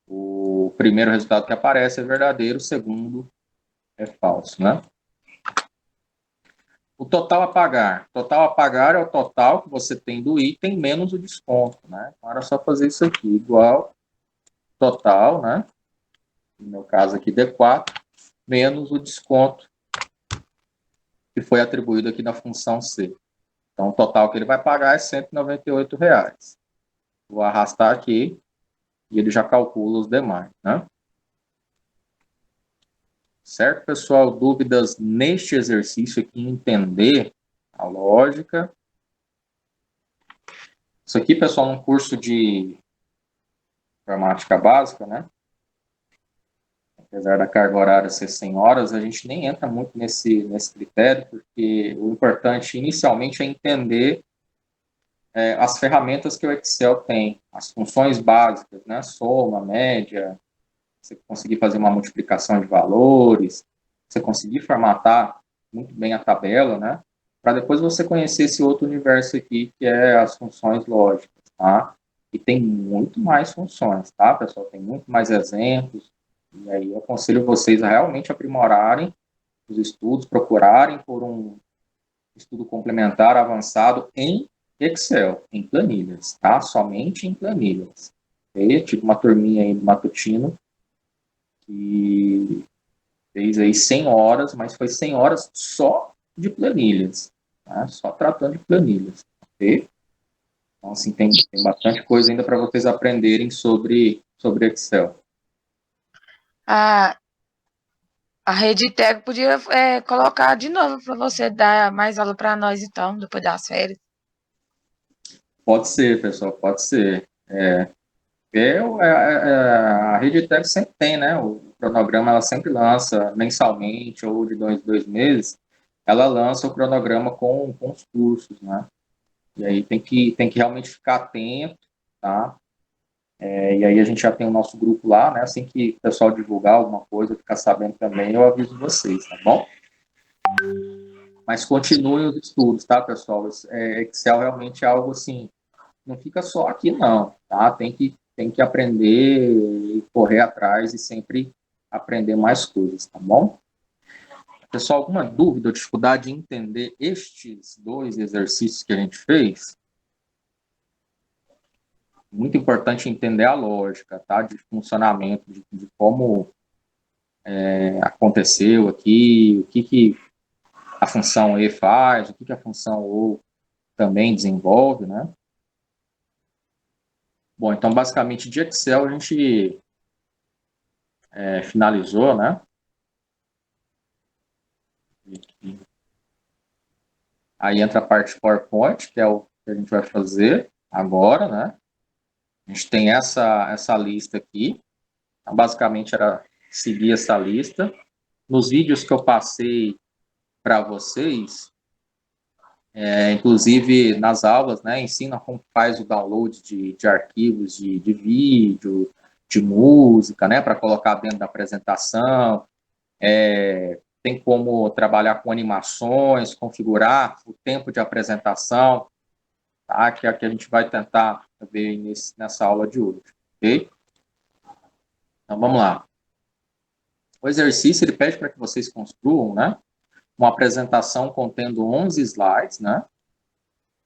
O primeiro resultado que aparece é verdadeiro, o segundo é falso, né? O total a pagar. Total a pagar é o total que você tem do item menos o desconto, né? Então era só fazer isso aqui, igual total, né? No meu caso aqui, D4, menos o desconto que foi atribuído aqui na função C. Então, o total que ele vai pagar é R$ 198. Vou arrastar aqui e ele já calcula os demais, né? Certo, pessoal? Dúvidas neste exercício aqui, entender a lógica. Isso aqui, pessoal, num curso de informática básica, né? Apesar da carga horária ser 100 horas, a gente nem entra muito nesse critério, porque o importante inicialmente é entender as ferramentas que o Excel tem, as funções básicas, né? Soma, média, você conseguir fazer uma multiplicação de valores, você conseguir formatar muito bem a tabela, né? Para depois você conhecer esse outro universo aqui, que é as funções lógicas, tá? E tem muito mais funções, tá, pessoal? Tem muito mais exemplos. E aí eu aconselho vocês a realmente aprimorarem os estudos, procurarem por um estudo complementar avançado em Excel, em planilhas, tá? Somente em planilhas. Eu tive uma turminha aí do matutino que fez aí 100 horas, mas foi 100 horas só de planilhas, tá? Só tratando de planilhas, ok? Então, assim, tem bastante coisa ainda para vocês aprenderem sobre Excel. A Rede Tec podia colocar de novo para você dar mais aula para nós, então, depois das férias. Pode ser, pessoal, pode ser. A Rede Tec sempre tem, né? O cronograma ela sempre lança mensalmente ou de 2 ela lança o cronograma com os cursos, né? E aí tem que realmente ficar atento, tá? E aí a gente já tem o nosso grupo lá, né? Assim que o pessoal divulgar alguma coisa, ficar sabendo também, eu aviso vocês, tá bom? Mas continuem os estudos, tá, pessoal? Excel realmente é algo assim, não fica só aqui não, tá? Tem que aprender e correr atrás e sempre aprender mais coisas, tá bom? Pessoal, alguma dúvida ou dificuldade em entender estes dois exercícios que a gente fez? muito importante entender a lógica, tá? De funcionamento, de como aconteceu aqui, o que a função E faz, o que a função O também desenvolve, né? Bom, então, basicamente, de Excel a gente finalizou, né? Aí entra a parte de PowerPoint, que é o que a gente vai fazer agora, né? A gente tem essa lista aqui. Então, basicamente, era seguir essa lista. Nos vídeos que eu passei para vocês, inclusive nas aulas, né, ensina como faz o download de arquivos de vídeo, de música, né, para colocar dentro da apresentação. Tem como trabalhar com animações, configurar o tempo de apresentação, tá, que é o que a gente vai tentar ver nessa aula de hoje, ok? Então, vamos lá. O exercício, ele pede para que vocês construam, né, uma apresentação contendo 11 slides, né?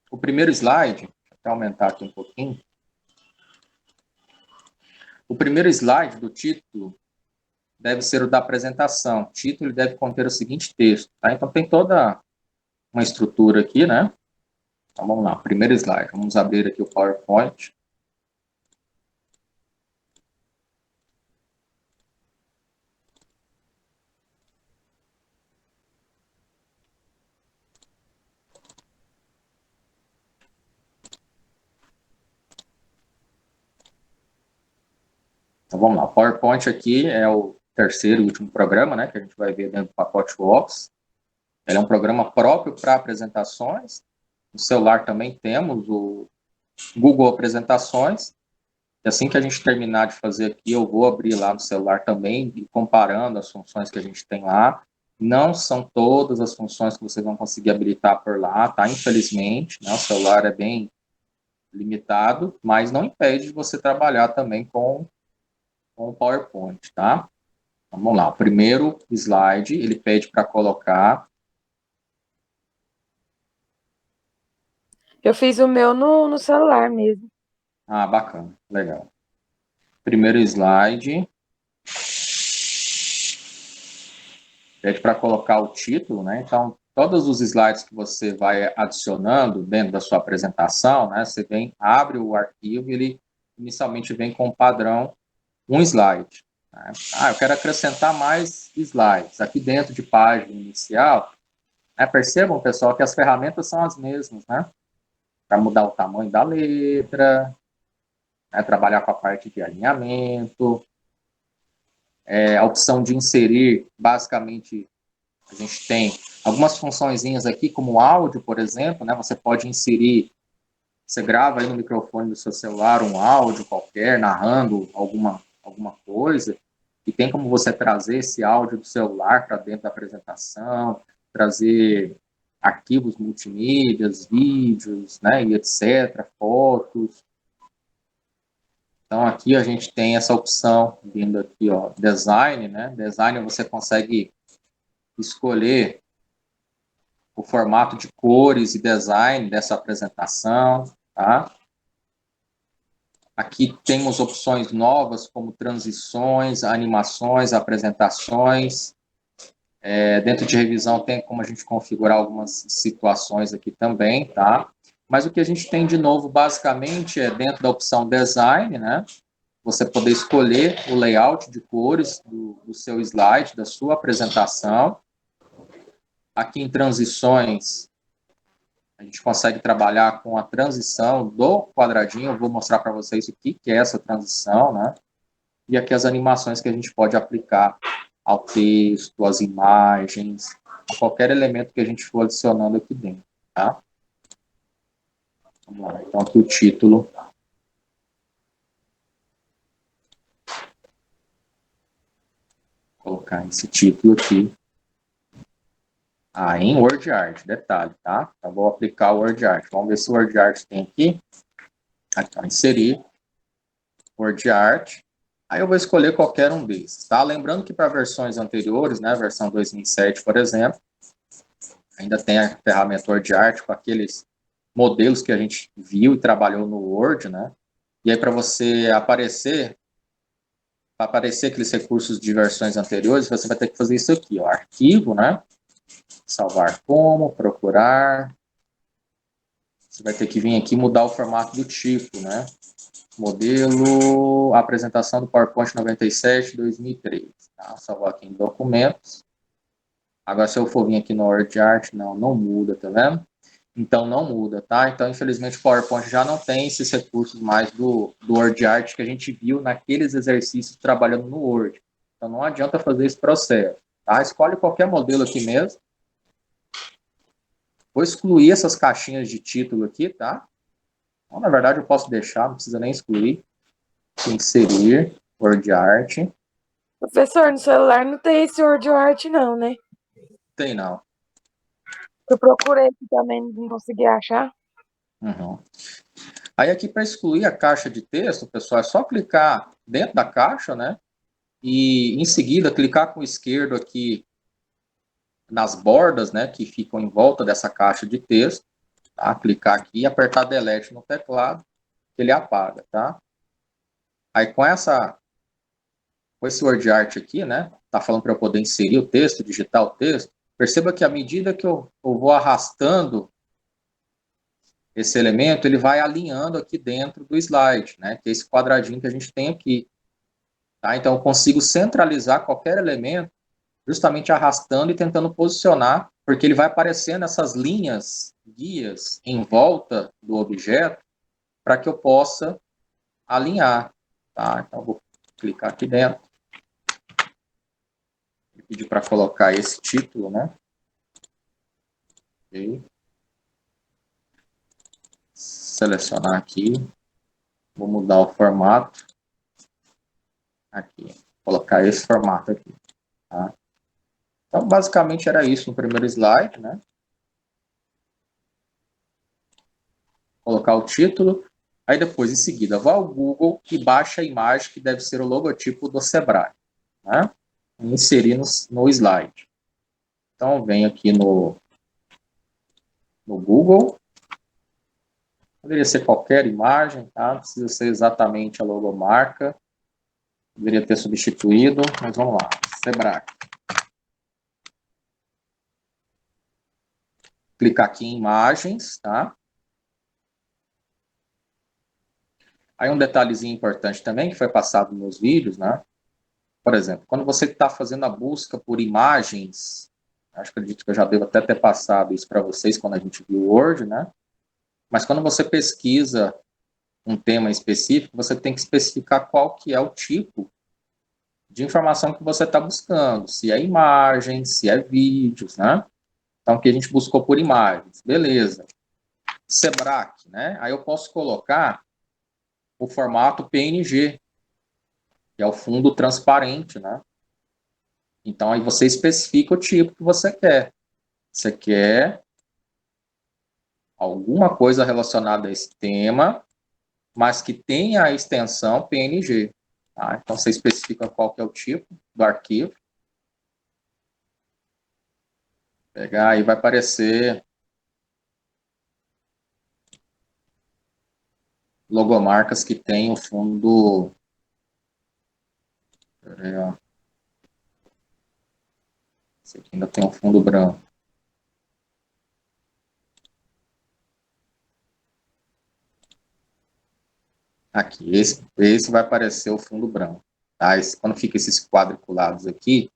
O primeiro slide, deixa eu até aumentar aqui um pouquinho. O primeiro slide do título deve ser o da apresentação. O título ele deve conter o seguinte texto, tá? Então, tem toda uma estrutura aqui, né? Então, vamos lá, primeiro slide. Vamos abrir aqui o PowerPoint. Então, vamos lá. O PowerPoint aqui é o terceiro e último programa, né? Que a gente vai ver dentro do pacote Office. Ele é um programa próprio para apresentações. No celular também temos o Google Apresentações. E assim que a gente terminar de fazer aqui, eu vou abrir lá no celular também, e comparando as funções que a gente tem lá. Não são todas as funções que vocês vão conseguir habilitar por lá, tá? Infelizmente, né? O celular é bem limitado, mas não impede de você trabalhar também com o PowerPoint, tá? Vamos lá, o primeiro slide, ele pede para colocar... Eu fiz o meu no celular mesmo. Ah, bacana, legal. Primeiro slide, pede para colocar o título, né? Então, todos os slides que você vai adicionando dentro da sua apresentação, né? Você abre o arquivo e ele inicialmente vem com o padrão um slide. Né? Ah, eu quero acrescentar mais slides. Aqui dentro de página inicial, né? Percebam, pessoal, que as ferramentas são as mesmas, né? Para mudar o tamanho da letra, né? Trabalhar com a parte de alinhamento, a opção de inserir, basicamente, a gente tem algumas funçõezinhas aqui, como áudio, por exemplo, né? Você pode inserir, você grava aí no microfone do seu celular um áudio qualquer, narrando alguma coisa, e tem como você trazer esse áudio do celular para dentro da apresentação, trazer arquivos multimídias, vídeos, né, e etc., fotos. Então, aqui a gente tem essa opção, vindo aqui, ó, design, né? Design você consegue escolher o formato de cores e design dessa apresentação, tá? Aqui temos opções novas, como transições, animações, apresentações. Dentro de revisão tem como a gente configurar algumas situações aqui também, tá? Mas o que a gente tem de novo, basicamente, é dentro da opção design, né? Você poder escolher o layout de cores do seu slide, da sua apresentação. Aqui em transições, a gente consegue trabalhar com a transição do quadradinho. Eu vou mostrar para vocês o que é essa transição, né? E aqui as animações que a gente pode aplicar ao texto, às imagens, a qualquer elemento que a gente for adicionando aqui dentro, tá? Vamos lá, então aqui o título. Vou colocar esse título aqui. Em WordArt, detalhe, tá? Então, vou aplicar o WordArt. Vamos ver se o WordArt tem aqui. Aqui, ó, inserir. WordArt. Aí eu vou escolher qualquer um desses, tá? Lembrando que para versões anteriores, né, versão 2007, por exemplo, ainda tem a ferramenta WordArt com aqueles modelos que a gente viu e trabalhou no Word, né? E aí, para você aparecer aqueles recursos de versões anteriores, você vai ter que fazer isso aqui, ó, arquivo, né? Salvar como, procurar. Você vai ter que vir aqui e mudar o formato do tipo, né? Modelo, apresentação do PowerPoint 97, 2003. Tá? Salvar aqui em documentos. Agora, se eu for vir aqui no WordArt, não muda, tá vendo? Então, não muda, tá? Então, infelizmente, o PowerPoint já não tem esses recursos mais do WordArt que a gente viu naqueles exercícios trabalhando no Word. Então, não adianta fazer esse processo, tá? Escolhe qualquer modelo aqui mesmo. Vou excluir essas caixinhas de título aqui, tá? Então, na verdade, eu posso deixar, não precisa nem excluir. Inserir, WordArt. Professor, no celular não tem esse WordArt não, né? Tem não. Eu procurei aqui também, não consegui achar. Uhum. Aí aqui para excluir a caixa de texto, pessoal, é só clicar dentro da caixa, né? E em seguida clicar com o esquerdo aqui nas bordas, né? Que ficam em volta dessa caixa de texto. Tá? Clicar aqui e apertar Delete no teclado, ele apaga, tá? Aí com esse WordArt aqui, né? Tá falando para eu poder inserir o texto, digitar o texto. Perceba que à medida que eu vou arrastando esse elemento, ele vai alinhando aqui dentro do slide, né? Que é esse quadradinho que a gente tem aqui. Tá? Então, eu consigo centralizar qualquer elemento justamente arrastando e tentando posicionar, porque ele vai aparecendo essas linhas, guias, em volta do objeto, para que eu possa alinhar. Tá? Então, eu vou clicar aqui dentro. Vou pedir para colocar esse título, né? Okay. Selecionar aqui. Vou mudar o formato. Aqui. Vou colocar esse formato aqui. Tá? Então, basicamente era isso no primeiro slide, né? Colocar o título. Aí depois, em seguida, vá ao Google e baixa a imagem que deve ser o logotipo do Sebrae. Né? Inserir no slide. Então, venho aqui no Google. Poderia ser qualquer imagem, tá? Não precisa ser exatamente a logomarca. Poderia ter substituído, mas vamos lá. Sebrae. Clicar aqui em imagens, tá? Aí um detalhezinho importante também, que foi passado nos vídeos, né? Por exemplo, quando você está fazendo a busca por imagens, acredito que eu já devo até ter passado isso para vocês quando a gente viu o Word, né? Mas quando você pesquisa um tema específico, você tem que especificar qual que é o tipo de informação que você está buscando, se é imagem, se é vídeos, né? Então, aqui a gente buscou por imagens, beleza. Sebrae, né? Aí eu posso colocar o formato PNG, que é o fundo transparente, né? Então, aí você especifica o tipo que você quer. Você quer alguma coisa relacionada a esse tema, mas que tenha a extensão PNG. Tá? Então, você especifica qual que é o tipo do arquivo. Pegar aí vai aparecer logomarcas que tem o fundo... Esse aqui ainda tem um fundo branco. Aqui, esse vai aparecer o fundo branco. Tá? Quando fica esses quadriculados aqui,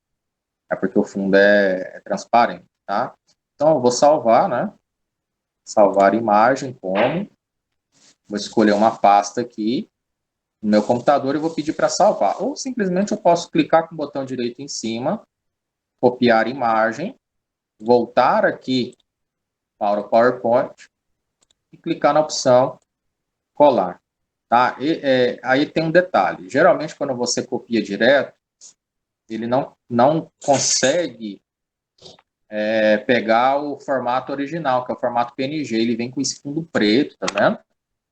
é porque o fundo é transparente. Tá? Então, eu vou salvar, né? Salvar imagem como. Vou escolher uma pasta aqui no meu computador e vou pedir para salvar. Ou simplesmente eu posso clicar com o botão direito em cima, copiar imagem, voltar aqui para o PowerPoint e clicar na opção colar. Tá? Aí tem um detalhe. Geralmente, quando você copia direto, ele não consegue pegar o formato original, que é o formato PNG. Ele vem com esse fundo preto, tá vendo?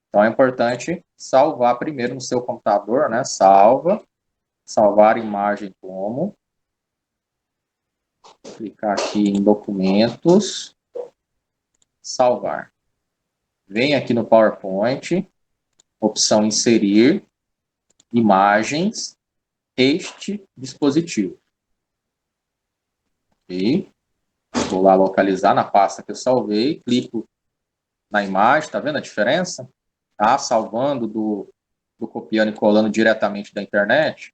Então, é importante salvar primeiro no seu computador, né? Salvar imagem como. Clicar aqui em documentos, salvar. Vem aqui no PowerPoint, opção inserir imagens, este dispositivo. Ok? Vou lá localizar na pasta que eu salvei, clico na imagem, tá vendo a diferença? Tá salvando do copiando e colando diretamente da internet.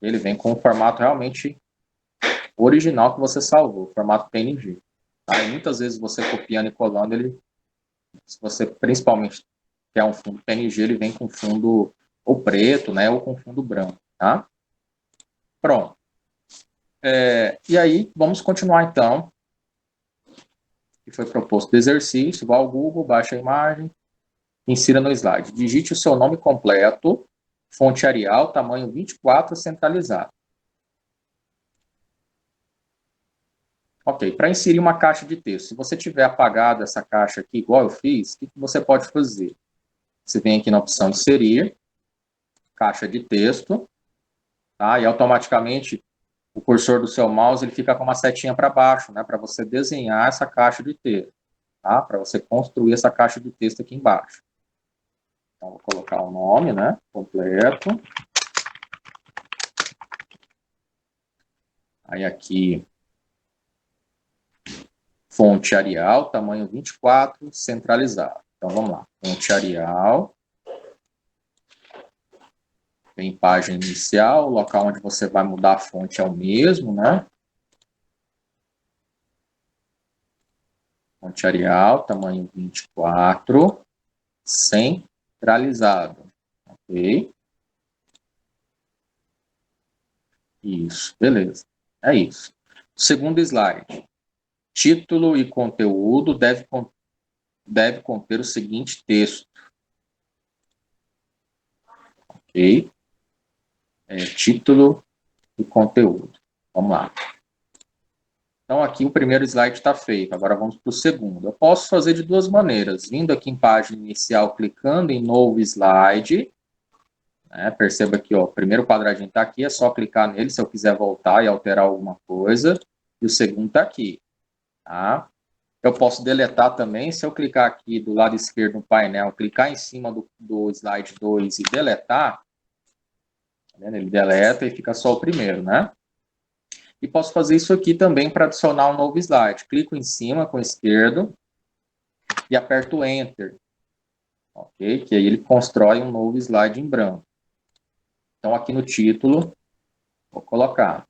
Ele vem com o formato realmente original que você salvou, formato PNG. Tá? E muitas vezes você copiando e colando, ele, se você principalmente quer um fundo PNG, ele vem com fundo ou preto, né, ou com fundo branco. Tá? Pronto. E aí, vamos continuar então. Que foi proposto do exercício, vá ao Google, baixa a imagem, insira no slide. Digite o seu nome completo, fonte Arial, tamanho 24, centralizado. Ok, para inserir uma caixa de texto, se você tiver apagado essa caixa aqui, igual eu fiz, o que você pode fazer? Você vem aqui na opção inserir, caixa de texto, tá? E automaticamente o cursor do seu mouse ele fica com uma setinha para baixo, né? Para você desenhar essa caixa de texto, tá? Para você construir essa caixa de texto aqui embaixo. Então, vou colocar o nome, né? Completo. Aí aqui, fonte Arial, tamanho 24, centralizado. Então, vamos lá. Fonte Arial. Tem página inicial, o local onde você vai mudar a fonte é o mesmo, né? Fonte Arial, tamanho 24, centralizado. Ok? Isso, beleza. É isso. Segundo slide. Título e conteúdo deve conter o seguinte texto. Ok? Título e conteúdo. Vamos lá. Então, aqui o primeiro slide está feito. Agora vamos para o segundo. Eu posso fazer de duas maneiras. Vindo aqui em página inicial, clicando em novo slide. Né? Perceba que ó, o primeiro quadradinho está aqui, é só clicar nele se eu quiser voltar e alterar alguma coisa. E o segundo está aqui. Tá? Eu posso deletar também, se eu clicar aqui do lado esquerdo no painel, clicar em cima do slide 2 e deletar, tá vendo? Ele deleta e fica só o primeiro, né? E posso fazer isso aqui também para adicionar um novo slide. Clico em cima com o esquerdo e aperto Enter. Ok? Que aí ele constrói um novo slide em branco. Então, aqui no título, vou colocar.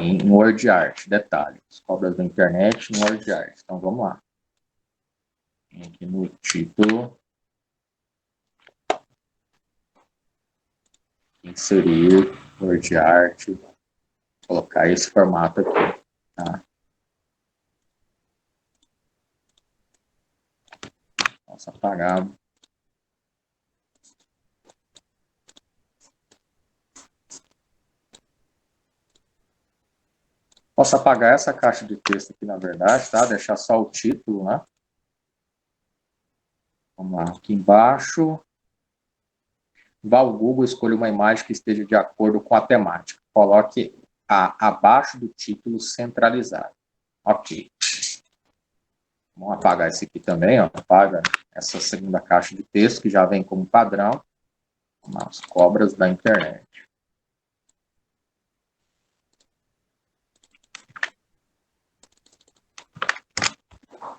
Em WordArt, detalhe. As cobras da internet em WordArt. Então, vamos lá. Aqui no título. Inserir, WordArt. Colocar esse formato aqui. Tá? Nossa, apagado. Posso apagar essa caixa de texto aqui, na verdade, tá? Deixar só o título, né? Vamos lá, aqui embaixo. Vá ao Google, escolha uma imagem que esteja de acordo com a temática. Coloque abaixo do título centralizado. Ok. Vamos apagar esse aqui também, ó. Apaga essa segunda caixa de texto, que já vem como padrão. As cobras da internet.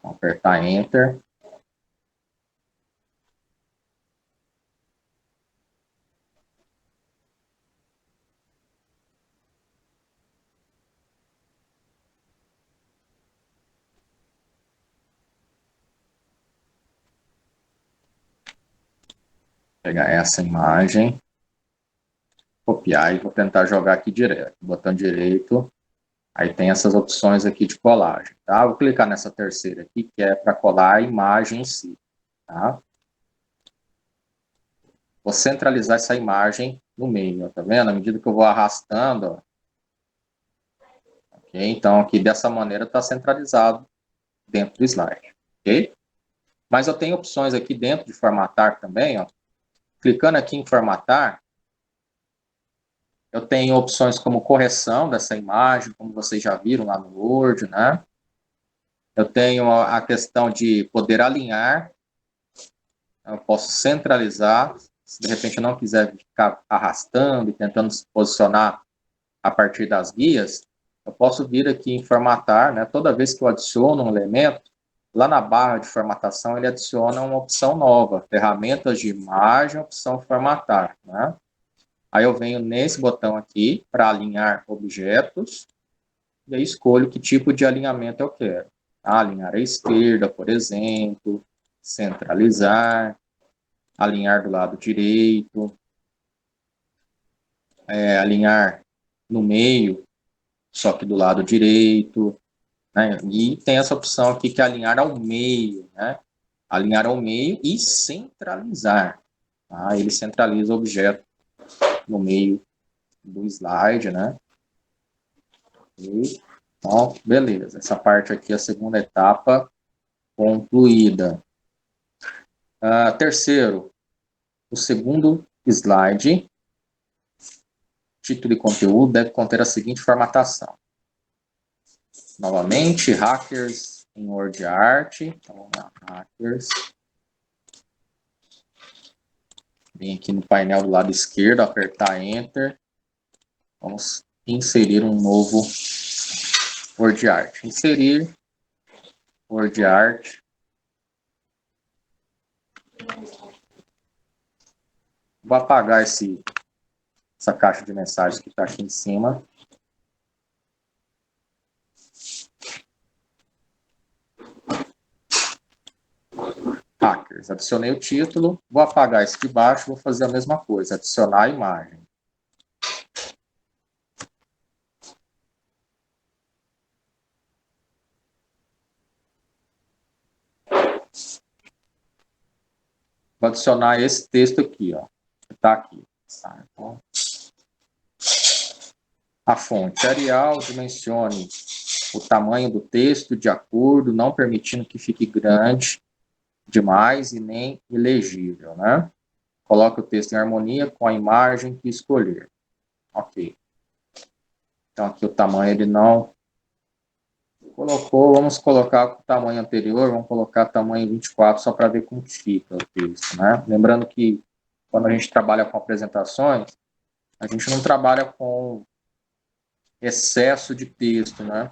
Vamos apertar Enter. Pegar essa imagem, copiar e vou tentar jogar aqui direto. Botão direito, aí tem essas opções aqui de colagem, tá? Vou clicar nessa terceira aqui, que é para colar a imagem em si, tá? Vou centralizar essa imagem no meio, ó, tá vendo? À medida que eu vou arrastando, ó. Ok? Então, aqui dessa maneira está centralizado dentro do slide, ok? Mas eu tenho opções aqui dentro de formatar também, ó. Clicando aqui em formatar, eu tenho opções como correção dessa imagem, como vocês já viram lá no Word, né? Eu tenho a questão de poder alinhar. Eu posso centralizar. Se de repente eu não quiser ficar arrastando e tentando se posicionar a partir das guias, eu posso vir aqui em formatar, né? Toda vez que eu adiciono um elemento, lá na barra de formatação ele adiciona uma opção nova, ferramentas de imagem, opção formatar, né? Aí eu venho nesse botão aqui para alinhar objetos e aí escolho que tipo de alinhamento eu quero. Alinhar à esquerda, por exemplo, centralizar, alinhar do lado direito, alinhar no meio, só que do lado direito, né? E tem essa opção aqui que é alinhar ao meio, né? Alinhar ao meio e centralizar. Tá? Ele centraliza o objeto no meio do slide, né? E, então, beleza. Essa parte aqui é a segunda etapa concluída. Terceiro, o segundo slide, título e conteúdo, deve conter a seguinte formatação. Novamente, hackers em WordArt. Então, vamos lá, hackers. Vem aqui no painel do lado esquerdo, apertar Enter. Vamos inserir um novo WordArt. Inserir WordArt. Vou apagar essa caixa de mensagens que está aqui em cima. Hackers. Adicionei o título. Vou apagar esse de baixo. Vou fazer a mesma coisa. Adicionar a imagem. Vou adicionar esse texto aqui, ó. Que está aqui. Tá, então, a fonte Arial, dimensione o tamanho do texto de acordo, não permitindo que fique grande demais e nem ilegível, né? Coloque o texto em harmonia com a imagem que escolher. Ok. Então, aqui o tamanho ele não colocou. Vamos colocar o tamanho anterior, vamos colocar tamanho 24, só para ver como fica o texto, né? Lembrando que quando a gente trabalha com apresentações, a gente não trabalha com excesso de texto, né?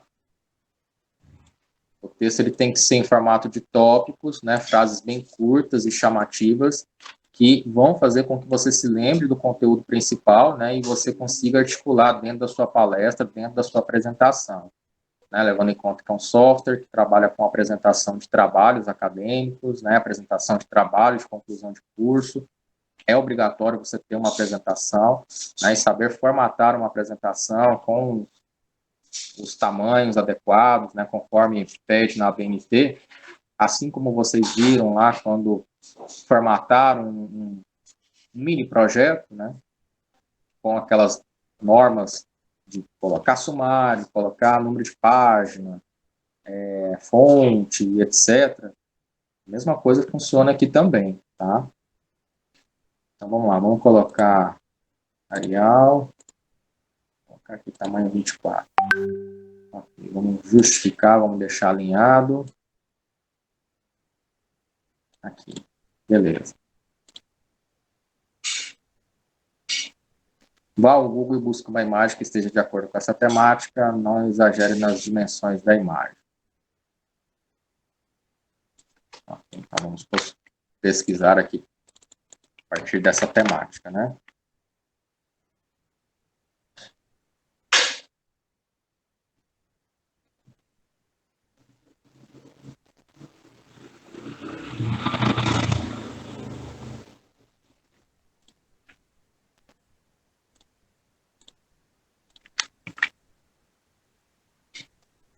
O texto ele tem que ser em formato de tópicos, né? Frases bem curtas e chamativas, que vão fazer com que você se lembre do conteúdo principal, né? E você consiga articular dentro da sua palestra, dentro da sua apresentação. Né, levando em conta que é um software que trabalha com apresentação de trabalhos acadêmicos, né, apresentação de trabalho, de conclusão de curso. É obrigatório você ter uma apresentação, né, e saber formatar uma apresentação com os tamanhos adequados, né, conforme pede na ABNT, assim como vocês viram lá quando formataram um mini projeto, né, com aquelas normas de colocar sumário, colocar número de página, fonte, etc. A mesma coisa funciona aqui também, tá? Então vamos lá, vamos colocar Arial, vou colocar aqui tamanho 24. Okay, vamos justificar, vamos deixar alinhado. Aqui, beleza. Vá ao Google e busque uma imagem que esteja de acordo com essa temática, não exagere nas dimensões da imagem. Okay, então vamos pesquisar aqui a partir dessa temática, né?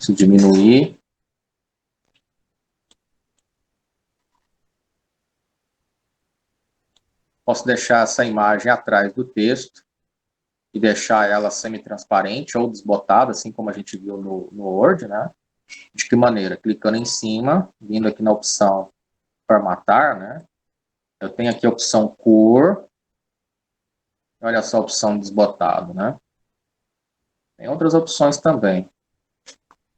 Se diminuir. Posso deixar essa imagem atrás do texto e deixar ela semi-transparente ou desbotada, assim como a gente viu no Word, né? De que maneira? Clicando em cima, vindo aqui na opção formatar, né? Eu tenho aqui a opção cor, olha só a opção desbotado, né? Tem outras opções também.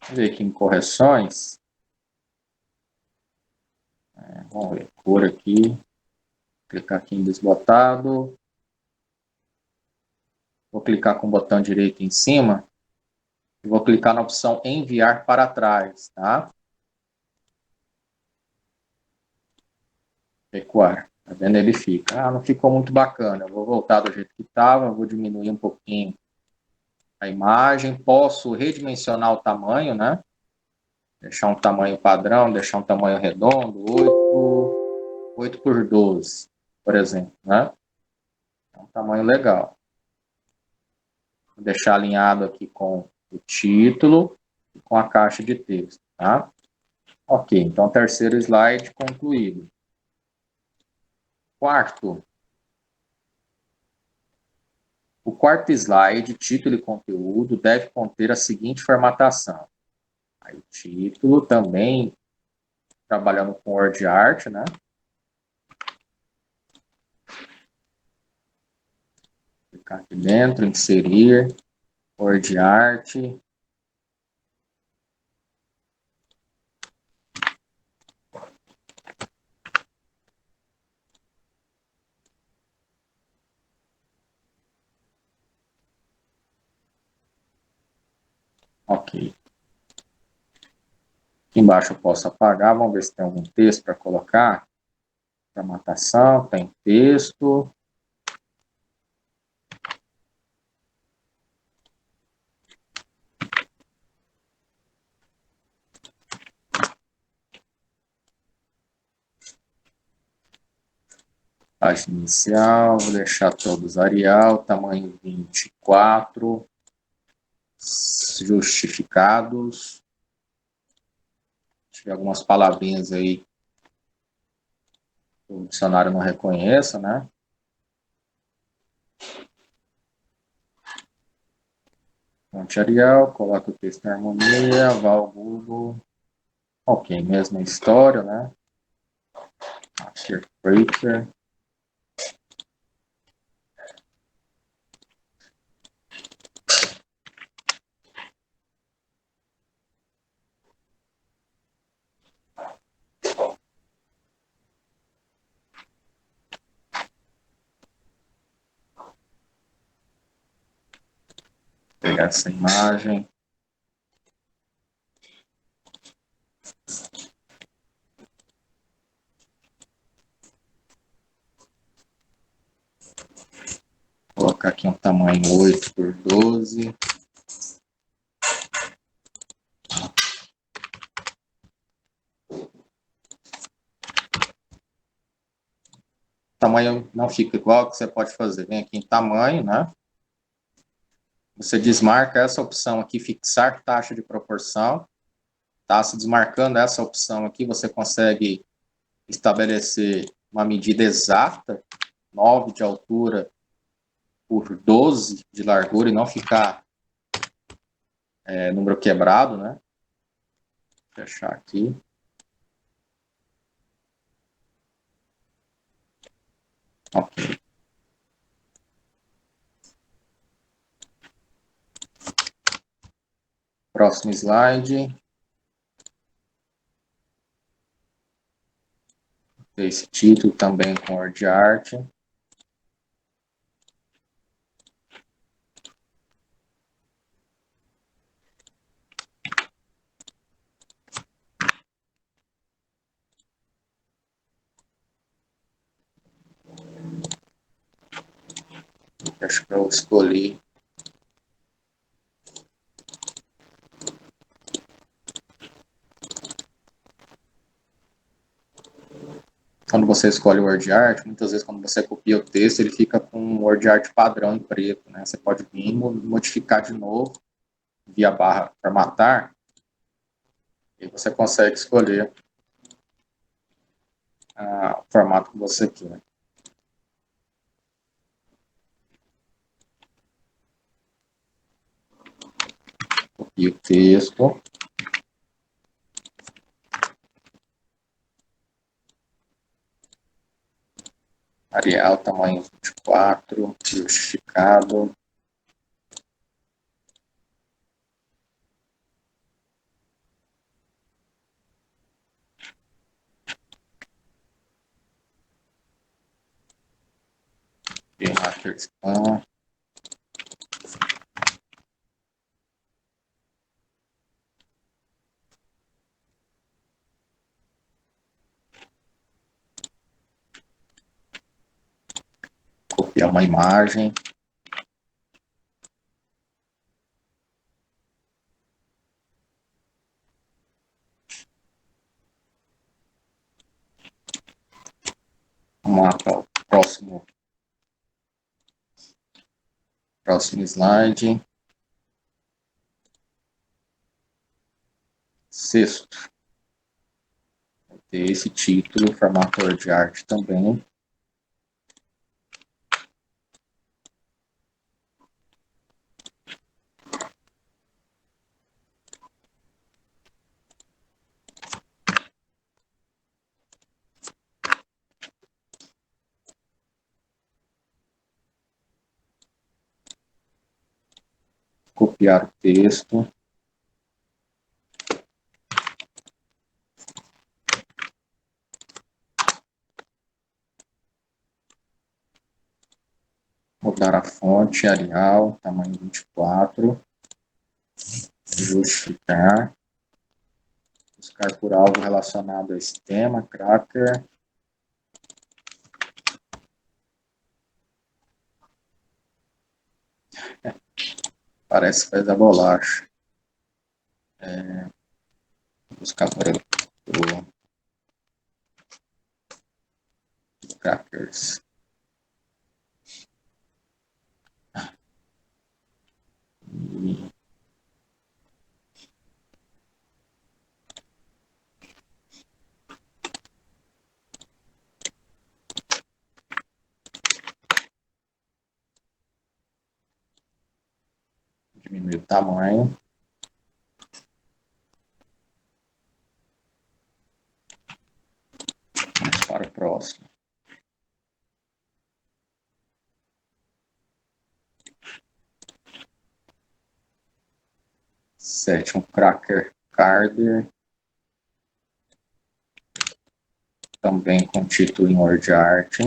Vamos ver aqui em correções. Vamos ver, cor aqui. Clicar aqui em desbotado. Vou clicar com o botão direito em cima. E vou clicar na opção enviar para trás, tá? Recuar. Tá vendo? Ele fica. Ah, não ficou muito bacana. Eu vou voltar do jeito que estava. Vou diminuir um pouquinho a imagem. Posso redimensionar o tamanho, né? Deixar um tamanho padrão, deixar um tamanho redondo, 8 por 12, por exemplo, né? É um tamanho legal. Vou deixar alinhado aqui com o título e com a caixa de texto, tá? Ok, então terceiro slide concluído. Quarto. O quarto slide, título e conteúdo, deve conter a seguinte formatação. Aí o título também, trabalhando com word art, né? Clicar aqui dentro, inserir, word art. Ok. Aqui embaixo eu posso apagar, vamos ver se tem algum texto para colocar. Formatação, tem texto. Página inicial, vou deixar todos Arial, tamanho 24, justificados. Tiver algumas palavrinhas aí que o dicionário não reconheça, né? Fonte Arial, coloca o texto em harmonia, vá ao Google. Ok, mesma história, né? Interpreter. Pegar essa imagem. Colocar aqui um tamanho 8 por 12. O tamanho não fica igual, que você pode fazer. Vem aqui em tamanho, né? Você desmarca essa opção aqui, fixar taxa de proporção. Tá? Se desmarcando essa opção aqui, você consegue estabelecer uma medida exata, 9 de altura por 12 de largura, e não ficar número quebrado, né? Vou fechar aqui. Ok. Próximo slide. Esse título também com word art. Acho que eu escolhi. Quando você escolhe o word art, muitas vezes quando você copia o texto, ele fica com um word art padrão em preto, né? Você pode vir e modificar de novo via barra formatar, e você consegue escolher o formato que você quer. Copia o texto. Arial, tamanho 24, justificado. crackers. Copiar uma imagem. Vamos lá para o próximo slide. Sexto. Vai ter esse título, formato de arte também. Copiar o texto. Mudar a fonte, Arial, tamanho 24. Justificar. Buscar por algo relacionado a esse tema, cracker. Parece que faz a bolacha. Buscar por crackers. Diminuir o tamanho. Vamos para o próximo. Sétimo, cracker Carder. Também com título em word art.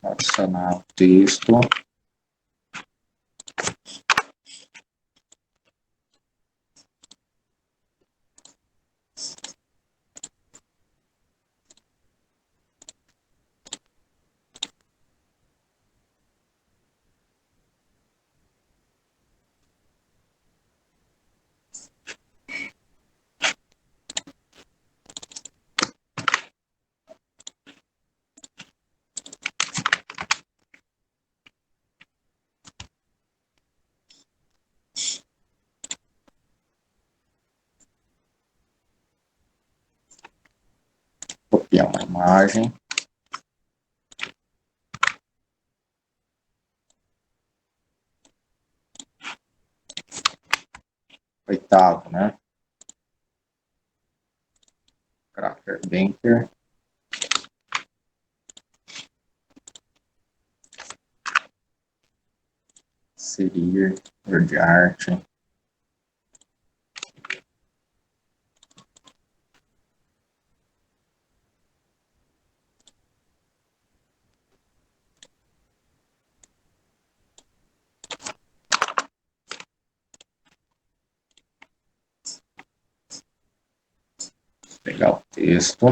Adicionar o texto. Copiar uma imagem. Oitavo, né? Cracker Banker. Inserir, word art. Pegar o texto.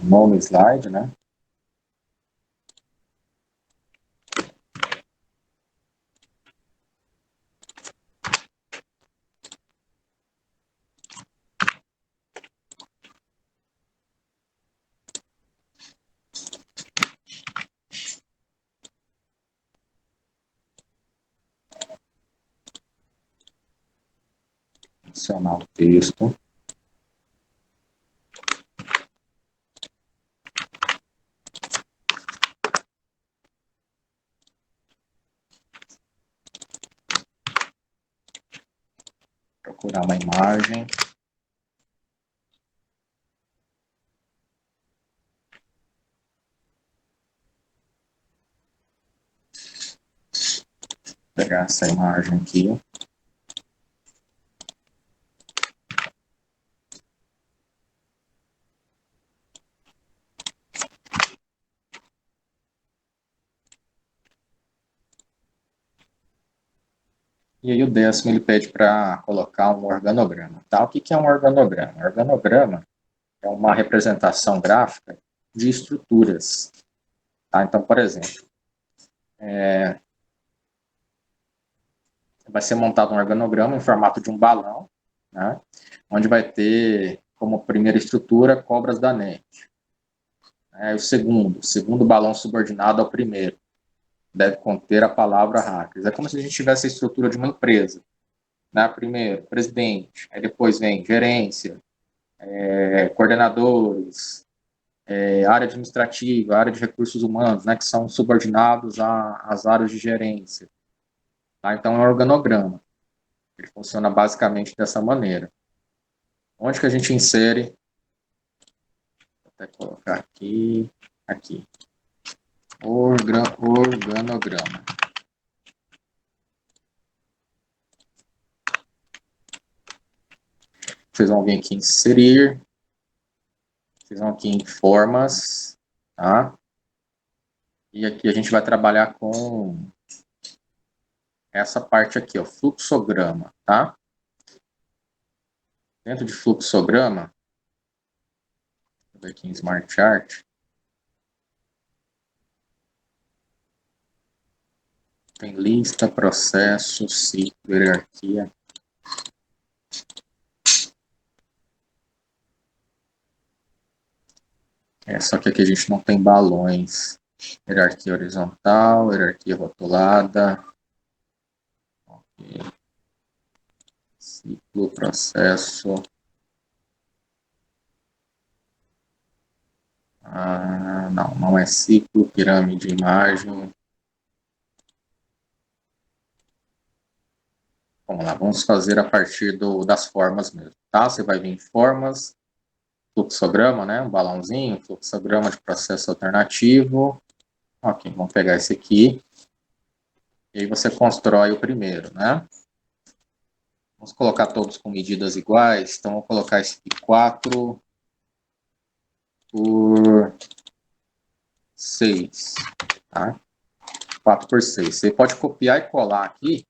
novo slide, né? Adicionar o texto. Procurar uma imagem. Pegar essa imagem aqui. E aí o 10º ele pede para colocar um organograma. Tá? O que é um organograma? Um organograma é uma representação gráfica de estruturas. Tá? Então, por exemplo, vai ser montado um organograma em formato de um balão, né? Onde vai ter como primeira estrutura cobras da NET. O segundo balão subordinado ao primeiro, deve conter a palavra hackers. É como se a gente tivesse a estrutura de uma empresa. Né? Primeiro, presidente, aí depois vem gerência, coordenadores, área administrativa, área de recursos humanos, né, que são subordinados às áreas de gerência. Tá? Então, é um organograma. Ele funciona basicamente dessa maneira. Onde que a gente insere? Vou até colocar aqui. Organograma. Vocês vão vir aqui em inserir. Vocês vão aqui em formas. Tá? E aqui a gente vai trabalhar com essa parte aqui, ó, fluxograma, tá? Dentro de fluxograma, vou ver aqui em Smart Chart, tem lista, processo, ciclo, hierarquia. Só que aqui a gente não tem balões. Hierarquia horizontal, hierarquia rotulada. Okay. Ciclo, processo. Não é ciclo, pirâmide, imagem. Vamos lá, vamos fazer a partir das formas mesmo, tá? Você vai vir em formas, fluxograma, né? Um balãozinho, fluxograma de processo alternativo. Ok, vamos pegar esse aqui. E aí você constrói o primeiro, né? Vamos colocar todos com medidas iguais. Então, vou colocar esse aqui 4 por 6. Tá? 4 por 6. Você pode copiar e colar aqui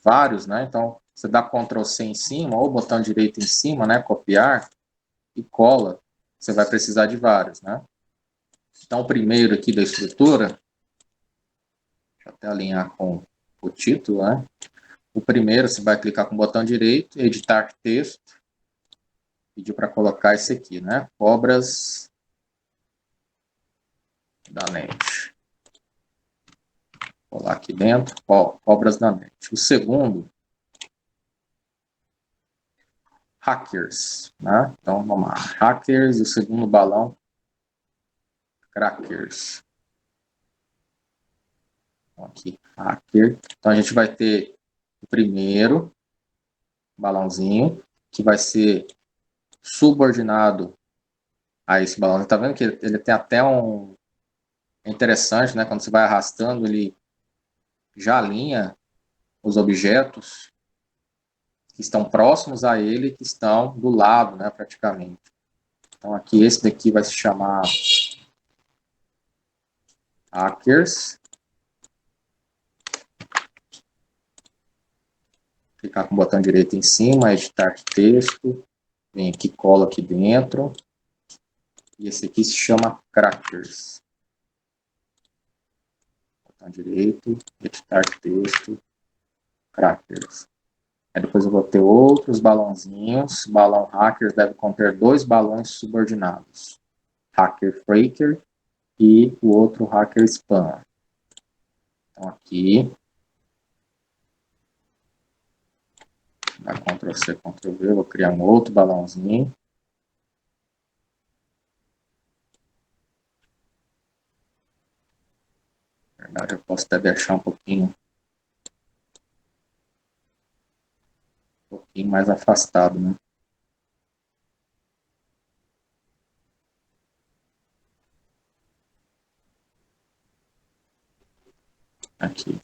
vários, né? Então, você dá Ctrl C em cima, ou botão direito em cima, né? Copiar e cola. Você vai precisar de vários, né? Então, o primeiro aqui da estrutura, deixa eu até alinhar com o título, né? O primeiro, você vai clicar com o botão direito, editar texto, pedir para colocar esse aqui, né? Cobras da NET. Vou colar aqui dentro, cobras da NET. O segundo, hackers, né? Então, vamos lá, hackers, e o segundo balão, crackers. Então, aqui, hacker. Então, a gente vai ter o primeiro balãozinho, que vai ser subordinado a esse balão. Tá vendo que ele tem até um... É interessante, né? Quando você vai arrastando, ele já alinha os objetos que estão próximos a ele, que estão do lado, né, praticamente. Então, aqui, esse daqui vai se chamar hackers. Clicar com o botão direito em cima, editar texto. Vem aqui, cola aqui dentro. E esse aqui se chama crackers. Botão direito, editar texto, crackers. Aí depois eu vou ter outros balãozinhos. Balão hackers deve conter 2 balões subordinados. Hacker Faker e o outro Hacker Spam. Então aqui, dá Ctrl C, Ctrl V, vou criar um outro balãozinho. Na verdade, eu posso até deixar um pouquinho mais afastado, né? Aqui.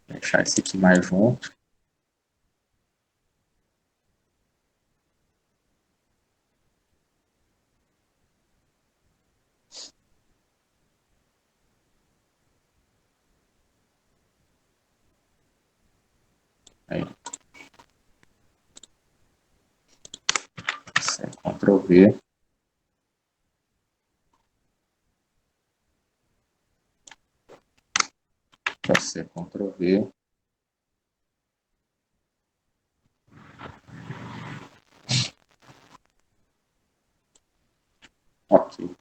Deixar esse aqui mais junto. Aí. Ctrl V. C, Ctrl V. Ok.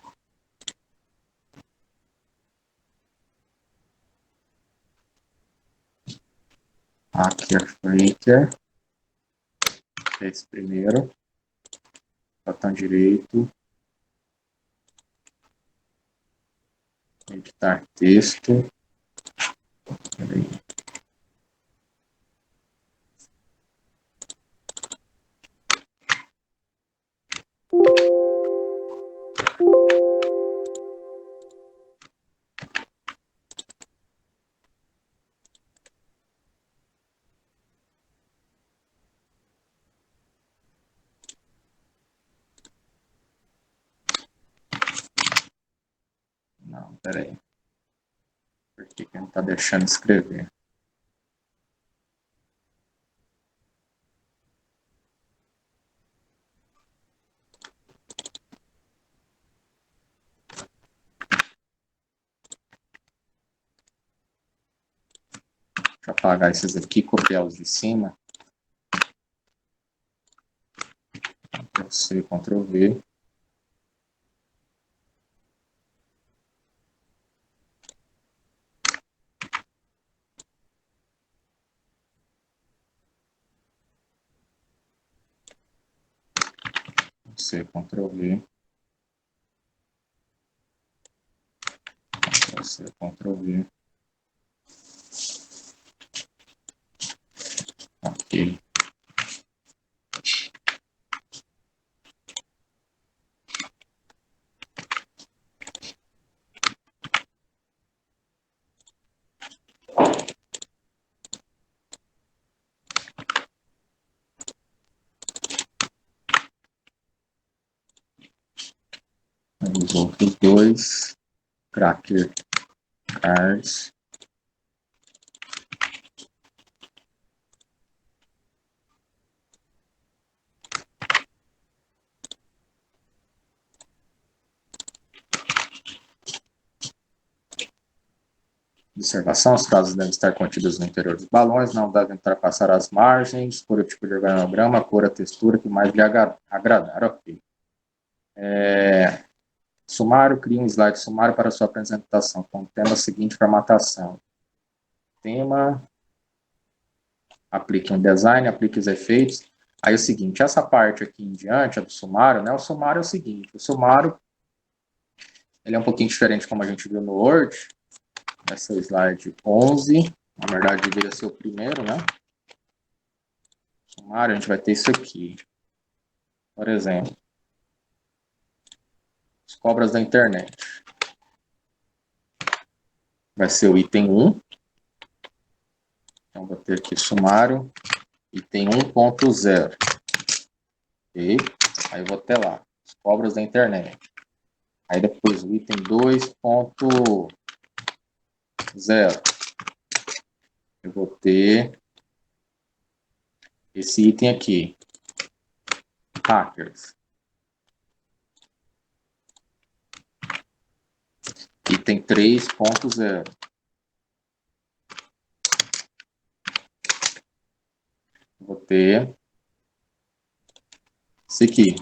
Hacker Faker. Esse primeiro. Botão direito. Editar texto. Peraí. Não, peraí. Por que não está deixando escrever? Deixa eu apagar esses aqui, copiar os de cima. Ctrl C, Ctrl V. C, Ctrl V. Ctrl C, Ctrl V. Ok. Os outros dois. Cracker Cars. Observação: as frases devem estar contidas no interior dos balões, não devem ultrapassar as margens, cor o tipo de organograma, cor a textura que mais lhe agradar. Ok. Sumário, cria um slide sumário para sua apresentação, contendo a seguinte formatação. Tema, aplique um design, aplique os efeitos. Aí é o seguinte, essa parte aqui em diante, a do sumário, né? O sumário é o seguinte, o sumário, ele é um pouquinho diferente como a gente viu no Word. Esse é o slide 11, na verdade deveria ser o primeiro, né? Sumário, a gente vai ter isso aqui. Por exemplo, as cobras da internet. Vai ser o item 1. Então, vou ter aqui sumário, item 1.0. Ok? Aí eu vou ter lá, as cobras da internet. Aí depois o item 2.0. Eu vou ter esse item aqui. Hackers. Item 3.0. Vou ter esse aqui.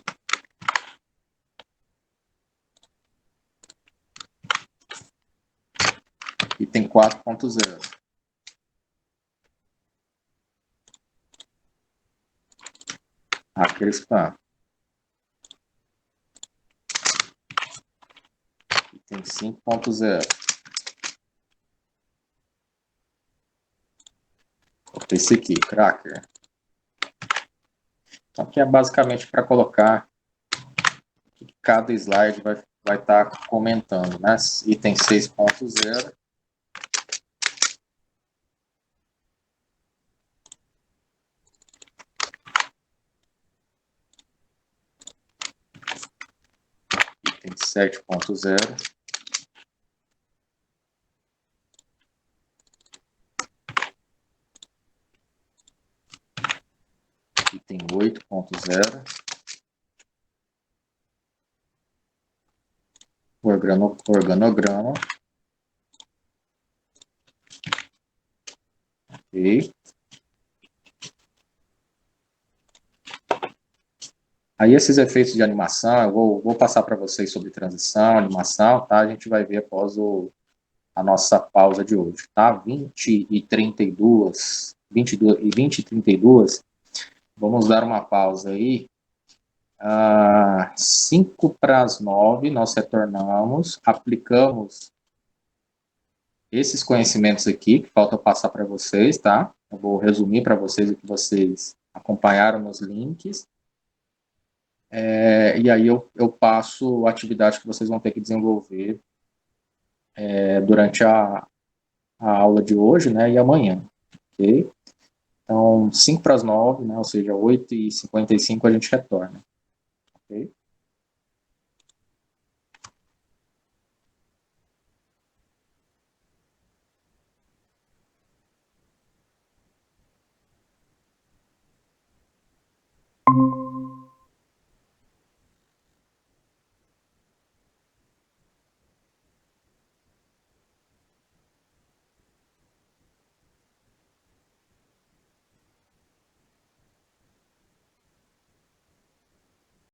Item 4.0. Hacker Spam. Item 5.0. Vou ter esse aqui, Cracker. Então, aqui é basicamente para colocar que cada slide vai estar comentando, né? Item 6.0. Item 7.0. Item 8.0. Organograma. Ok. Aí esses efeitos de animação, eu vou passar para vocês sobre transição, animação, tá? A gente vai ver após a nossa pausa de hoje, tá? 20 e 32, 22 e 20 e 32, vamos dar uma pausa aí. 5 para as 9, nós retornamos, aplicamos esses conhecimentos aqui, que falta passar para vocês, tá? Eu vou resumir para vocês o que vocês acompanharam nos links. E aí eu passo a atividade que vocês vão ter que desenvolver durante a aula de hoje, né, e amanhã, ok? Então, 5 para as 9, né, ou seja, 8h55 a gente retorna, ok?